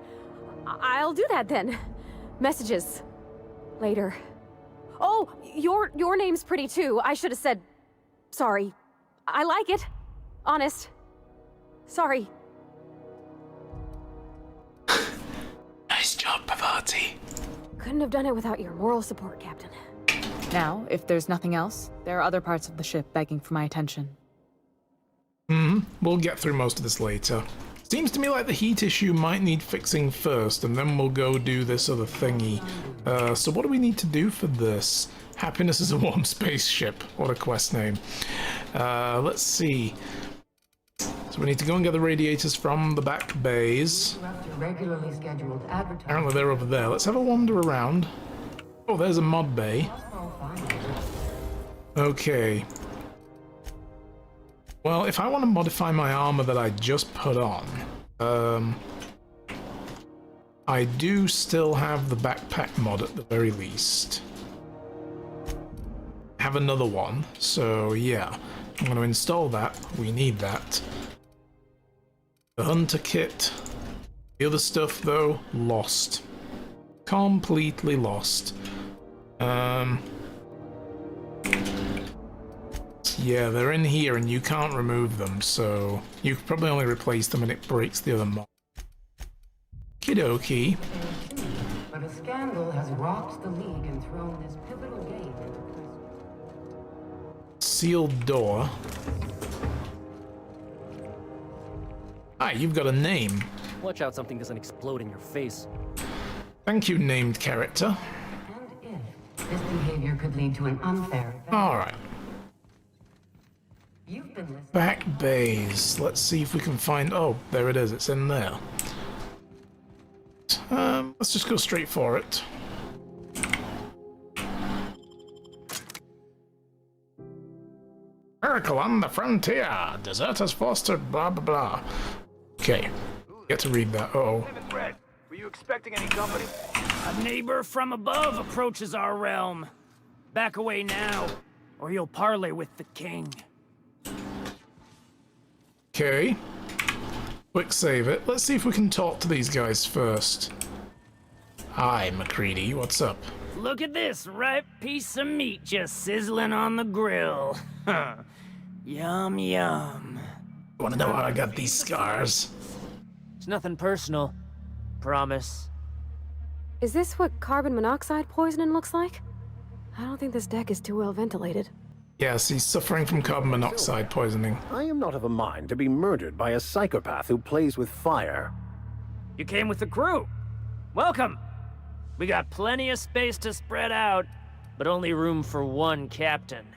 I'll do that then. Messages. Later. Oh, your name's pretty too. I should have said... Sorry. I like it. Honest. Sorry. Nice job, Parvati. Couldn't have done it without your moral support, Captain. Now, if there's nothing else, there are other parts of the ship begging for my attention. We'll get through most of this later. Seems to me like the heat issue might need fixing first, and then we'll go do this other thingy. So what do we need to do for this? Happiness is a warm spaceship. What a quest name. Let's see. So we need to go and get the radiators from the back bays. Regularly scheduled advertising. Apparently they're over there. Let's have a wander around. Oh, there's a mod bay. Okay. Well, if I want to modify my armor that I just put on, I do still have the backpack mod at the very least. Have another one, so yeah. I'm going to install that. We need that. The hunter kit. The other stuff, though, lost. Completely lost. Yeah, they're in here and you can't remove them, so you could probably only replace them and it breaks the other mod. Okie But a scandal has rocked the League and thrown this pivotal game into place. Sealed door. Hi, you've got a name. Watch out something doesn't explode in your face. Thank you, named character. And if this behavior could lead to an unfair event. Alright. You've been listening. Back bays. Let's see if we can find... Oh, there it is. It's in there. Let's just go straight for it. Miracle on the frontier. Deserters fostered, blah, blah, blah. Okay. Get to read that. Uh-oh. Were you expecting any company? A neighbor from above approaches our realm. Back away now, or you'll parley with the king. Okay. Quick save it. Let's see if we can talk to these guys first. Hi, McCready. What's up? Look at this ripe piece of meat just sizzling on the grill. Yum, yum. Wanna know how I got these scars? It's nothing personal. Promise. Is this what carbon monoxide poisoning looks like? I don't think this deck is too well ventilated. Yes, he's suffering from carbon monoxide poisoning. I am not of a mind to be murdered by a psychopath who plays with fire. You came with the crew. Welcome. We got plenty of space to spread out, but only room for one captain.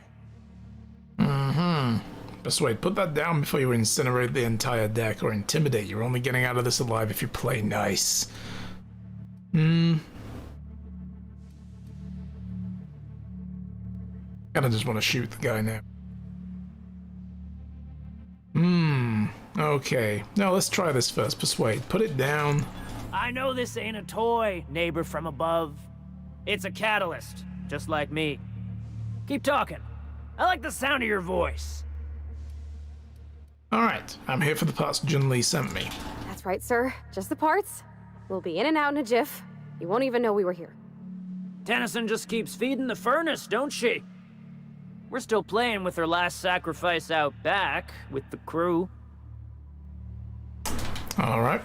Persuade, put that down before you incinerate the entire deck or intimidate. You're only getting out of this alive if you play nice. Kinda just want to shoot the guy now. Okay. No, let's try this first. Persuade. Put it down. I know this ain't a toy, neighbor from above. It's a catalyst, just like me. Keep talking. I like the sound of your voice. Alright, I'm here for the parts Junli sent me. That's right, sir. Just the parts. We'll be in and out in a jiff. You won't even know we were here. Tennyson just keeps feeding the furnace, don't she? We're still playing with her last sacrifice out back with the crew. Alright.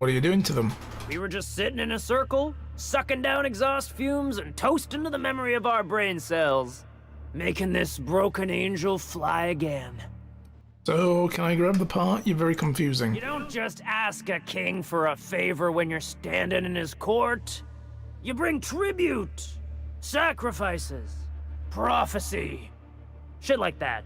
What are you doing to them? We were just sitting in a circle, sucking down exhaust fumes and toasting to the memory of our brain cells. Making this broken angel fly again. So, can I grab the part? You're very confusing. You don't just ask a king for a favor when you're standing in his court. You bring tribute, sacrifices, prophecy, shit like that.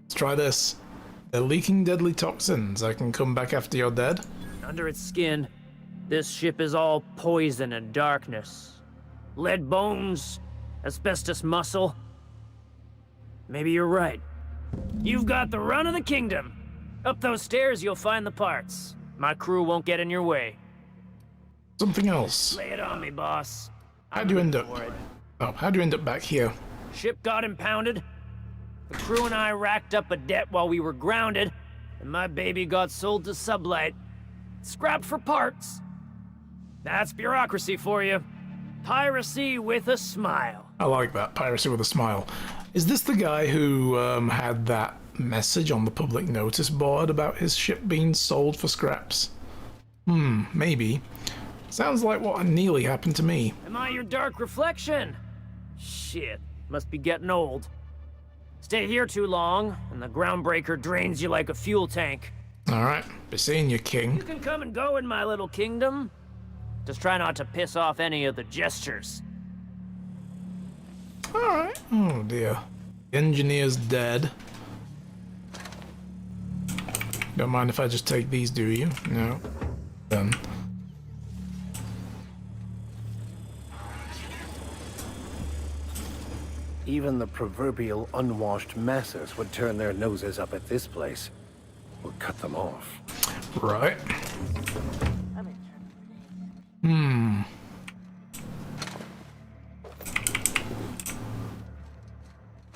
Let's try this. They're leaking deadly toxins. I can come back after you're dead. Under its skin, this ship is all poison and darkness. Lead bones, asbestos muscle. Maybe you're right. You've got the run of the kingdom. Up those stairs, you'll find the parts. My crew won't get in your way. Something else. Lay it on me, boss. How'd you end up? Oh, how'd you end up back here? Ship got impounded. The crew and I racked up a debt while we were grounded, and my baby got sold to Sublight. Scrapped for parts. That's bureaucracy for you. Piracy with a smile. I like that, piracy with a smile. Is this the guy who had that message on the public notice board about his ship being sold for scraps? Maybe. Sounds like what nearly happened to me. Am I your dark reflection? Shit, must be getting old. Stay here too long, and the groundbreaker drains you like a fuel tank. Alright, be seeing you, King. You can come and go in my little kingdom. Just try not to piss off any of the gestures. Alright. Oh dear. The engineer's dead. Don't mind if I just take these, do you? No. Done. Even the proverbial unwashed masses would turn their noses up at this place. We'll cut them off. Right.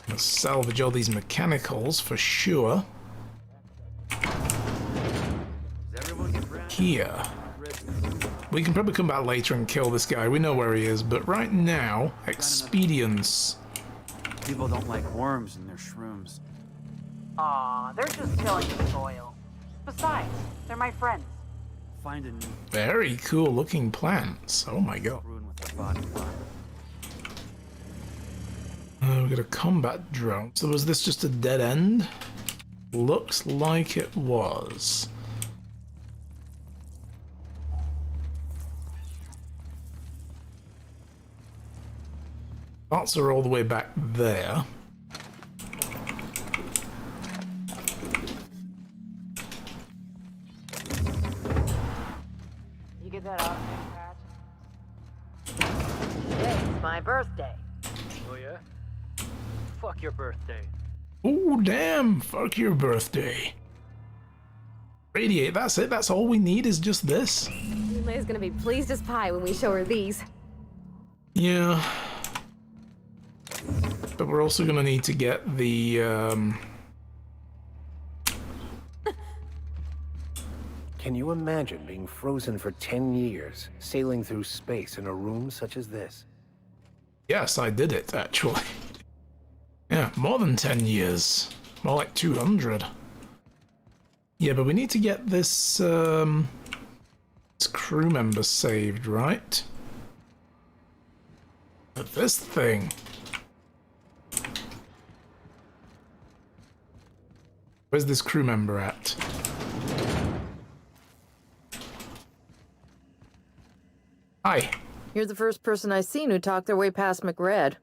Let's salvage all these mechanicals for sure. Here. We can probably come back later and kill this guy. We know where he is, but right now, expedience. People don't like worms in their shrooms. Aw, they're just tilling the soil. Besides, they're my friends. Find a new Very cool looking plants. Oh my god. ruin with their body fire. We got a combat drone. So was this just a dead end? Looks like it was. Parts are all the way back there. You get that off me, Pat? Today it's my birthday. Oh yeah? Fuck your birthday. Oh damn, fuck your birthday. Radiate, that's it, that's all we need is just this. Lay's gonna be pleased as pie when we show her these. Yeah. But we're also gonna need to get the Can you imagine being frozen for 10 years, sailing through space in a room such as this? Yes, I did it, actually. Yeah, more than 10 years. More like 200. Yeah, but we need to get this crew member saved, right? But this thing. Where's this crew member at? Hi. You're the first person I've seen who talked their way past McRed.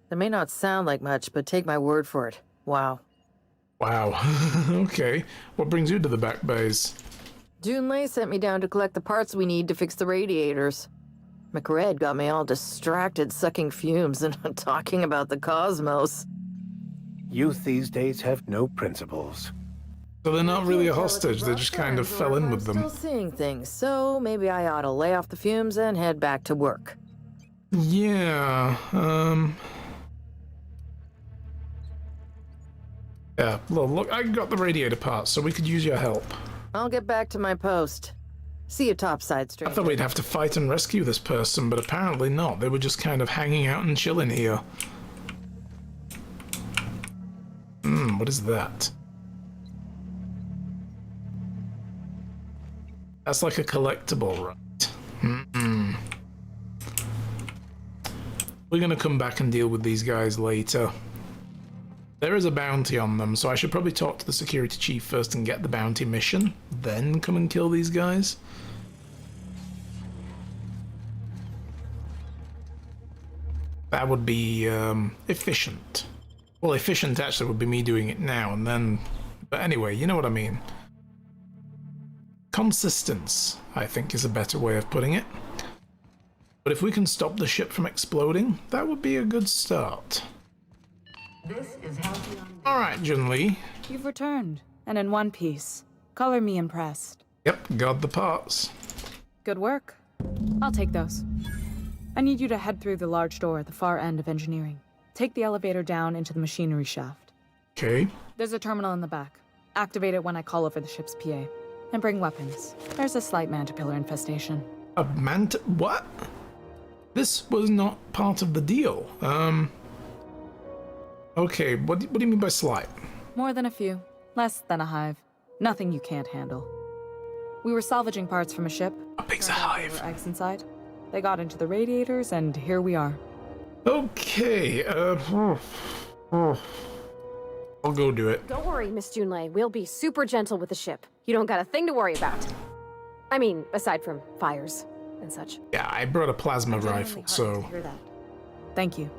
That may not sound like much, but take my word for it. Wow. Wow. Okay. What brings you to the back bays? Junlei sent me down to collect the parts we need to fix the radiators. McRed got me all distracted sucking fumes and talking about the cosmos. Youth these days have no principles. So they're not really a hostage, they just kind of fell in with them. Still seeing things, so maybe I ought to lay off the fumes and head back to work. Yeah, Yeah, look, I got the radiator parts, so we could use your help. I'll get back to my post. See you topside, I stranger. thought we'd have to fight and rescue this person, but apparently not. They were just kind of hanging out and chilling here. What is that? That's like a collectible, right? We're gonna come back and deal with these guys later. There is a bounty on them, so I should probably talk to the security chief first and get the bounty mission, then come and kill these guys. That would be efficient. Well, efficient actually would be me doing it now and then, but anyway, you know what I mean. Consistence, I think, is a better way of putting it. But if we can stop the ship from exploding, that would be a good start. This is Halcyon. Alright, Junli. You've returned, and in one piece. Color me impressed. Yep, got the parts. Good work. I'll take those. I need you to head through the large door at the far end of engineering. Take the elevator down into the machinery shaft. Okay. There's a terminal in the back. Activate it when I call over the ship's PA. And bring weapons. There's a slight mantipillar infestation. A what? This was not part of the deal. Okay, what do you mean by slight? More than a few. Less than a hive. Nothing you can't handle. We were salvaging parts from a ship. A big's a hive. There were eggs inside. They got into the radiators, and here we are. Okay, I'll go do it. Don't worry, Miss Junlei. We'll be super gentle with the ship. You don't got a thing to worry about. I mean, aside from fires and such. Yeah, I brought a plasma rifle, so... Hear that. Thank you.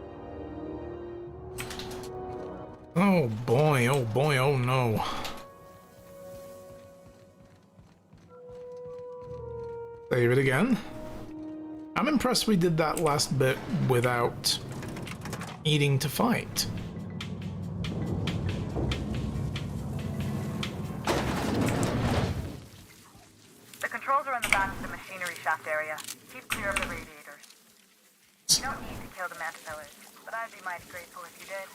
Oh boy, oh no. Save it again. I'm impressed we did that last bit without needing to fight. The controls are in the back of the machinery shaft area. Keep clear of the radiators. You don't need to kill the mantipillars, but I'd be mighty grateful if you did.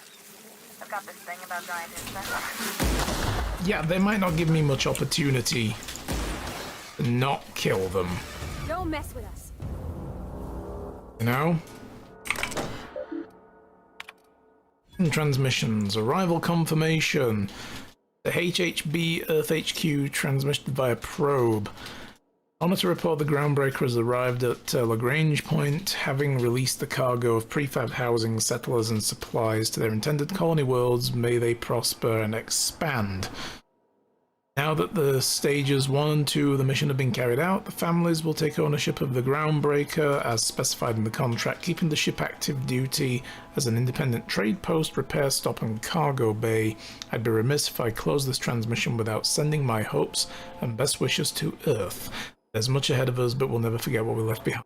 I've got this thing about giant insects. Yeah, they might not give me much opportunity to not kill them. Don't mess with us. You know? Transmissions. Arrival confirmation. The HHB Earth HQ transmitted via probe. Honor to report the groundbreaker has arrived at Lagrange Point, having released the cargo of prefab housing, settlers, and supplies to their intended colony worlds. May they prosper and expand. Now that the stages 1 and 2 of the mission have been carried out, the families will take ownership of the groundbreaker as specified in the contract, keeping the ship active duty as an independent trade post, repair stop, and cargo bay. I'd be remiss if I close this transmission without sending my hopes and best wishes to Earth. There's much ahead of us, but we'll never forget what we left behind.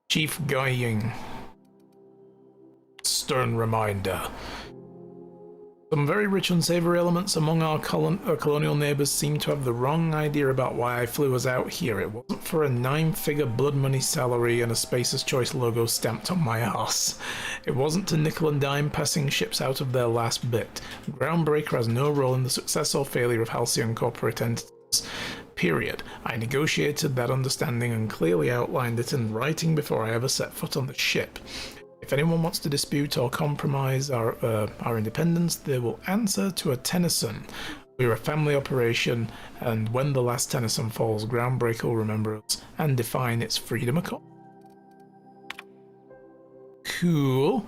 Chief Guy Ying. Stern reminder. Some very rich unsavory elements among our colonial neighbors seem to have the wrong idea about why I flew us out here. It wasn't for a 9-figure blood money salary and a Spacer's Choice logo stamped on my ass. It wasn't to nickel and dime passing ships out of their last bit. Groundbreaker has no role in the success or failure of Halcyon corporate entities. Period. I negotiated that understanding and clearly outlined it in writing before I ever set foot on the ship. If anyone wants to dispute or compromise our independence, they will answer to a Tennyson. We're a family operation, and when the last Tennyson falls, Groundbreaker will remember us and define its freedom accord. Cool.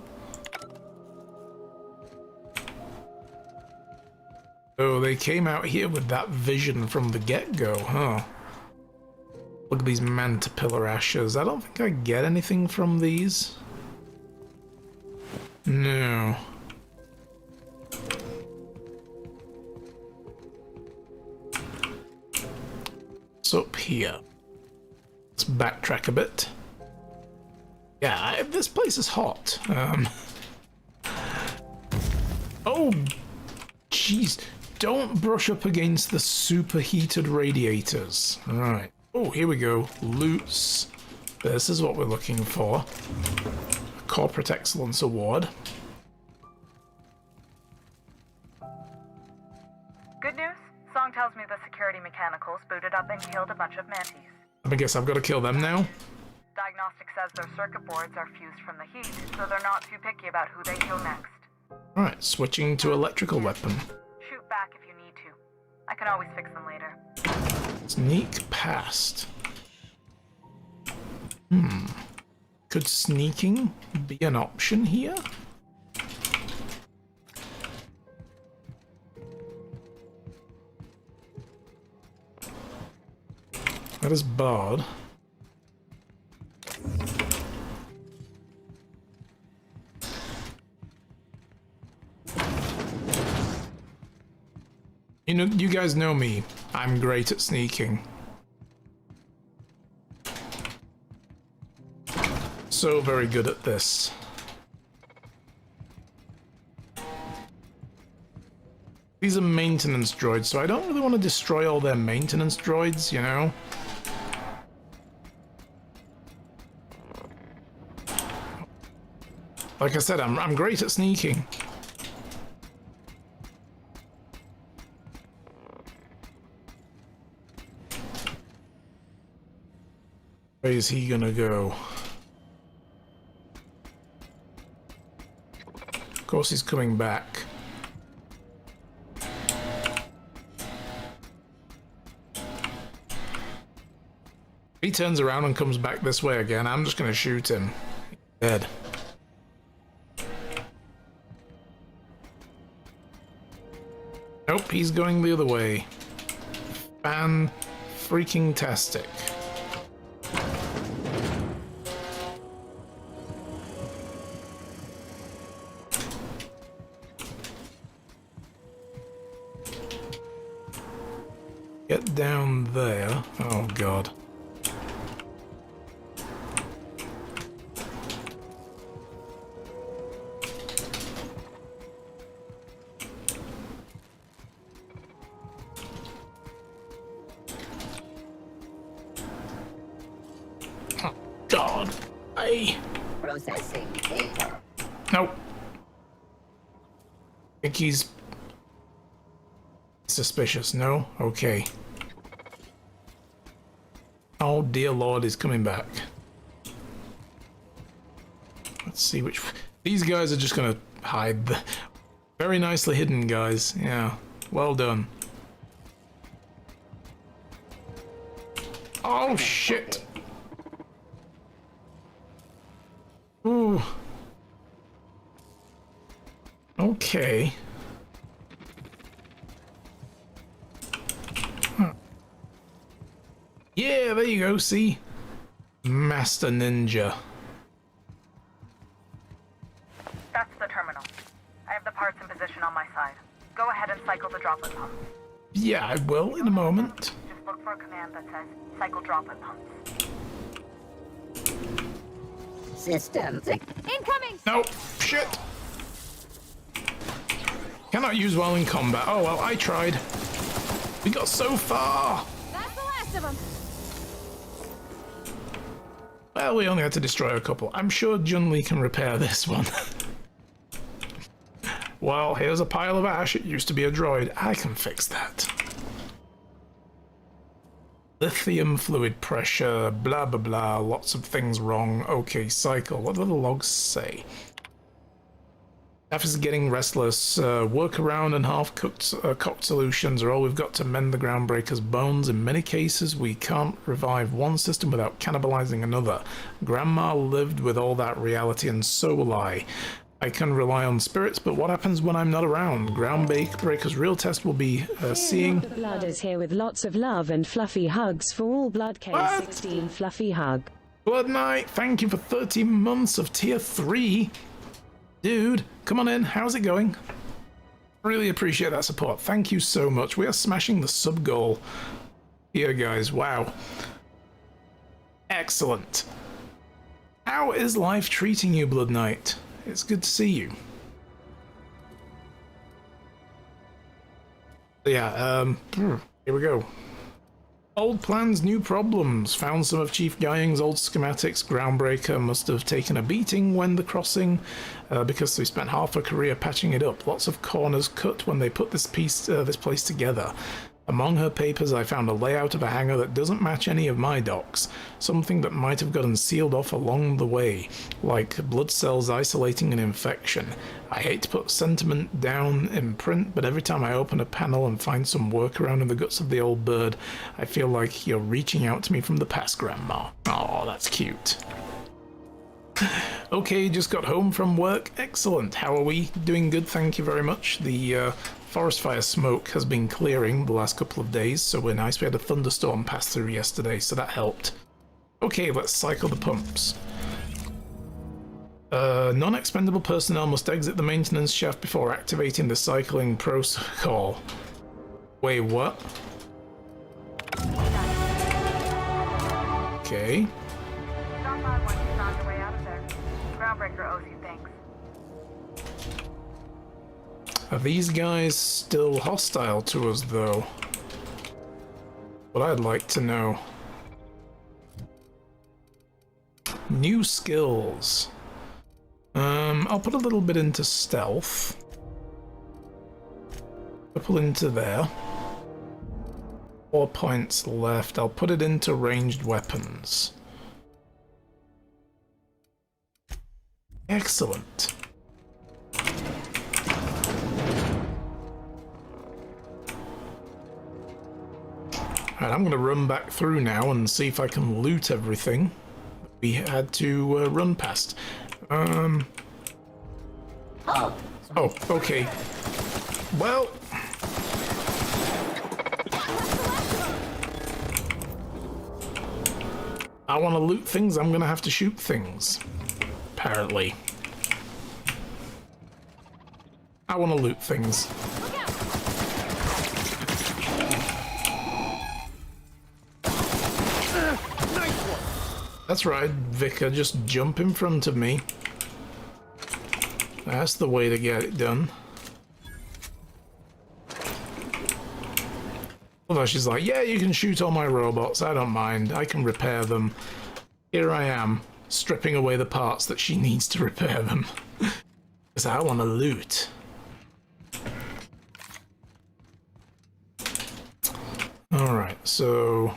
So they came out here with that vision from the get-go, huh? Look at these mantipillar ashes. I don't think I get anything from these. No. What's up here? Let's backtrack a bit. Yeah, this place is hot. Oh, jeez. Don't brush up against the superheated radiators. Alright. Oh, here we go. Loots. This is what we're looking for. Corporate Excellence Award. Good news? Song tells me the security mechanicals booted up and killed a bunch of manties. I guess I've got to kill them now. Diagnostic says their circuit boards are fused from the heat, so they're not too picky about who they kill next. Alright, switching to electrical weapon. Shoot back if you need to. I can always fix them later. Sneak past. Could sneaking be an option here? That is barred. You know, you guys know me. I'm great at sneaking. So very good at this. These are maintenance droids, so I don't really want to destroy all their maintenance droids, you know? Like I said, I'm great at sneaking. Where is he gonna go? Of course he's coming back. He turns around and comes back this way again. I'm just gonna shoot him. He's dead. Nope, he's going the other way. Fan-freaking-tastic. Get down there. Oh, God. Oh, God. Processing data. Nope. I think he's suspicious. No? Okay. Oh dear Lord, he's coming back. Let's see which... These guys are just gonna hide. Very nicely hidden, guys. Yeah. Well done. Oh shit! Ooh. Okay. Yeah, there you go, see? Master Ninja. That's the terminal. I have the parts in position on my side. Go ahead and cycle the droplet pump. Yeah, I will in a moment. Just look for a command that says cycle droplet pumps. Systems. Incoming! Nope. Shit. Cannot use while in combat. Oh well, I tried. We got so far. That's the last of them. Well, we only had to destroy a couple. I'm sure Jun-Li can repair this one. Well, here's a pile of ash. It used to be a droid. I can fix that. Lithium fluid pressure, blah blah blah, lots of things wrong. Okay, cycle. What do the logs say? Staff is getting restless. Workaround and half-cooked cooked solutions are all we've got to mend the Groundbreaker's bones. In many cases, we can't revive one system without cannibalizing another. Grandma lived with all that reality, and so will I. I can rely on spirits, but what happens when I'm not around? Groundbreaker's real test will be seeing... The Blood is here with lots of love and fluffy hugs for all Blood K16 fluffy hug. Blood Knight, thank you for 30 months of tier 3. Dude, come on in. How's it going? Really appreciate that support. Thank you so much. We are smashing the sub goal here, guys. Wow. Excellent. How is life treating you, Blood Knight? It's good to see you. Yeah, here we go. Old plans, new problems. Found some of Chief Guying's old schematics. Groundbreaker must have taken a beating when the crossing, because they spent half a career patching it up. Lots of corners cut when they put this place together. Among her papers, I found a layout of a hangar that doesn't match any of my docks, something that might have gotten sealed off along the way, like blood cells isolating an infection. I hate to put sentiment down in print, but every time I open a panel and find some workaround in the guts of the old bird, I feel like you're reaching out to me from the past, Grandma. Oh, that's cute. Okay, just got home from work. Excellent. How are we? Doing good, thank you very much. The forest fire smoke has been clearing the last couple of days, so we're nice. We had a thunderstorm pass through yesterday, so that helped. Okay, let's cycle the pumps. Non-expendable personnel must exit the maintenance shaft before activating the cycling protocol. Wait, what? Okay. Stop by once you found your way out of there. Groundbreaker owes you thanks. Are these guys still hostile to us, though? What I'd like to know. New skills. I'll put a little bit into stealth. A couple into there. 4 points left. I'll put it into ranged weapons. Excellent. Alright, I'm going to run back through now and see if I can loot everything we had to run past. Oh, okay. Well... I want to loot things, I'm going to have to shoot things. Apparently. I want to loot things. That's right, Vicar, just jump in front of me. That's the way to get it done. Although she's like, yeah, you can shoot all my robots, I don't mind, I can repair them. Here I am, stripping away the parts that she needs to repair them. Because I want to loot. Alright, so...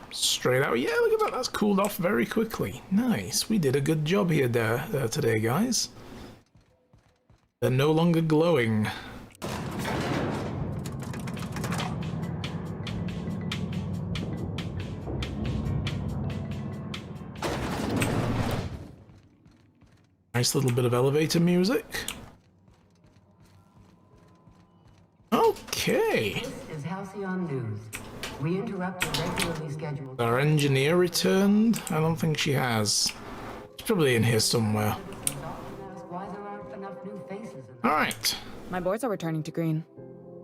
straight out. Yeah, look at that, that's cooled off very quickly. Nice, we did a good job here today, guys. They're no longer glowing. Nice little bit of elevator music. Okay. This is Halcyon News. We interrupt the regularly scheduled... Our engineer returned? I don't think she has. She's probably in here somewhere. Alright. My boards are returning to green.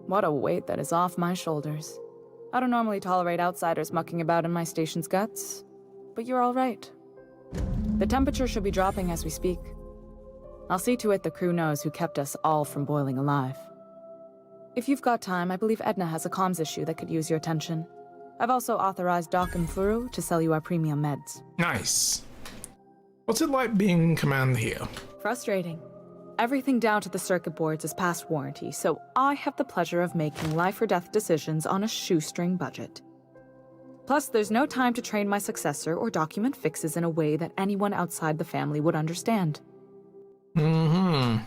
What a weight that is off my shoulders. I don't normally tolerate outsiders mucking about in my station's guts, but you're all right. The temperature should be dropping as we speak. I'll see to it the crew knows who kept us all from boiling alive. If you've got time, I believe Edna has a comms issue that could use your attention. I've also authorized Doc and Furu to sell you our premium meds. Nice. What's it like being in command here? Frustrating. Everything down to the circuit boards is past warranty, so I have the pleasure of making life-or-death decisions on a shoestring budget. Plus, there's no time to train my successor or document fixes in a way that anyone outside the family would understand. Mm-hmm.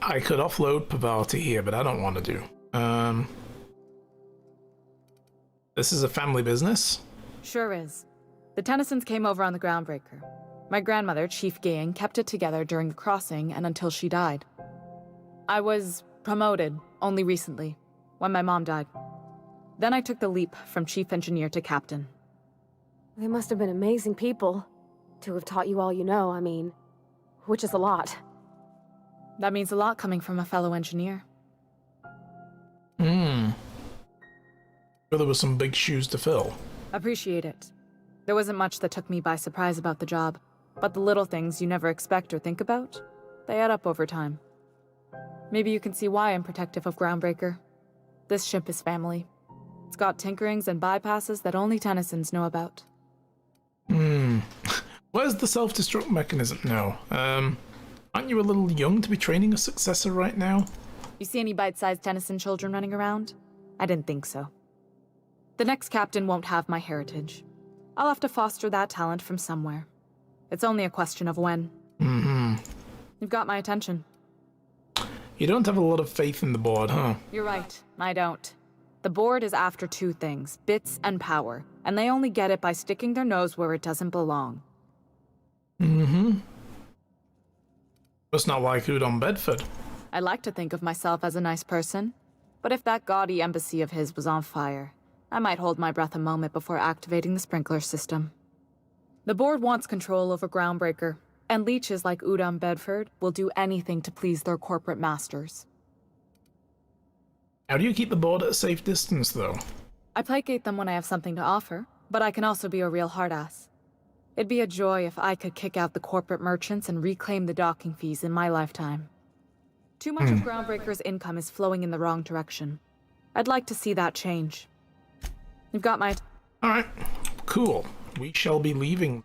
I could offload Pavarti here, but I don't want to do. This is a family business? Sure is. The Tennysons came over on the Groundbreaker. My grandmother, Chief Gang, kept it together during the crossing and until she died. I was promoted only recently, when my mom died. Then I took the leap from Chief Engineer to Captain. They must have been amazing people to have taught you all you know, I mean, which is a lot. That means a lot coming from a fellow engineer. Sure, there were some big shoes to fill. Appreciate it. There wasn't much that took me by surprise about the job, but the little things you never expect or think about, they add up over time. Maybe you can see why I'm protective of Groundbreaker. This ship is family. It's got tinkerings and bypasses that only Tennysons know about. Where's the self-destruct mechanism? No. Aren't you a little young to be training a successor right now? You see any bite-sized Tennyson children running around? I didn't think so. The next captain won't have my heritage. I'll have to foster that talent from somewhere. It's only a question of when. Mm-hmm. You've got my attention. You don't have a lot of faith in the board, huh? You're right, I don't. The board is after two things, bits and power, and they only get it by sticking their nose where it doesn't belong. Mm-hmm. Must not like Udon Bedford. I like to think of myself as a nice person, but if that gaudy embassy of his was on fire, I might hold my breath a moment before activating the sprinkler system. The board wants control over Groundbreaker, and leeches like Udon Bedford will do anything to please their corporate masters. How do you keep the board at a safe distance, though? I placate them when I have something to offer, but I can also be a real hard-ass. It'd be a joy if I could kick out the corporate merchants and reclaim the docking fees in my lifetime. Too much of Groundbreaker's income is flowing in the wrong direction. I'd like to see that change. You've got my... Alright, cool. We shall be leaving.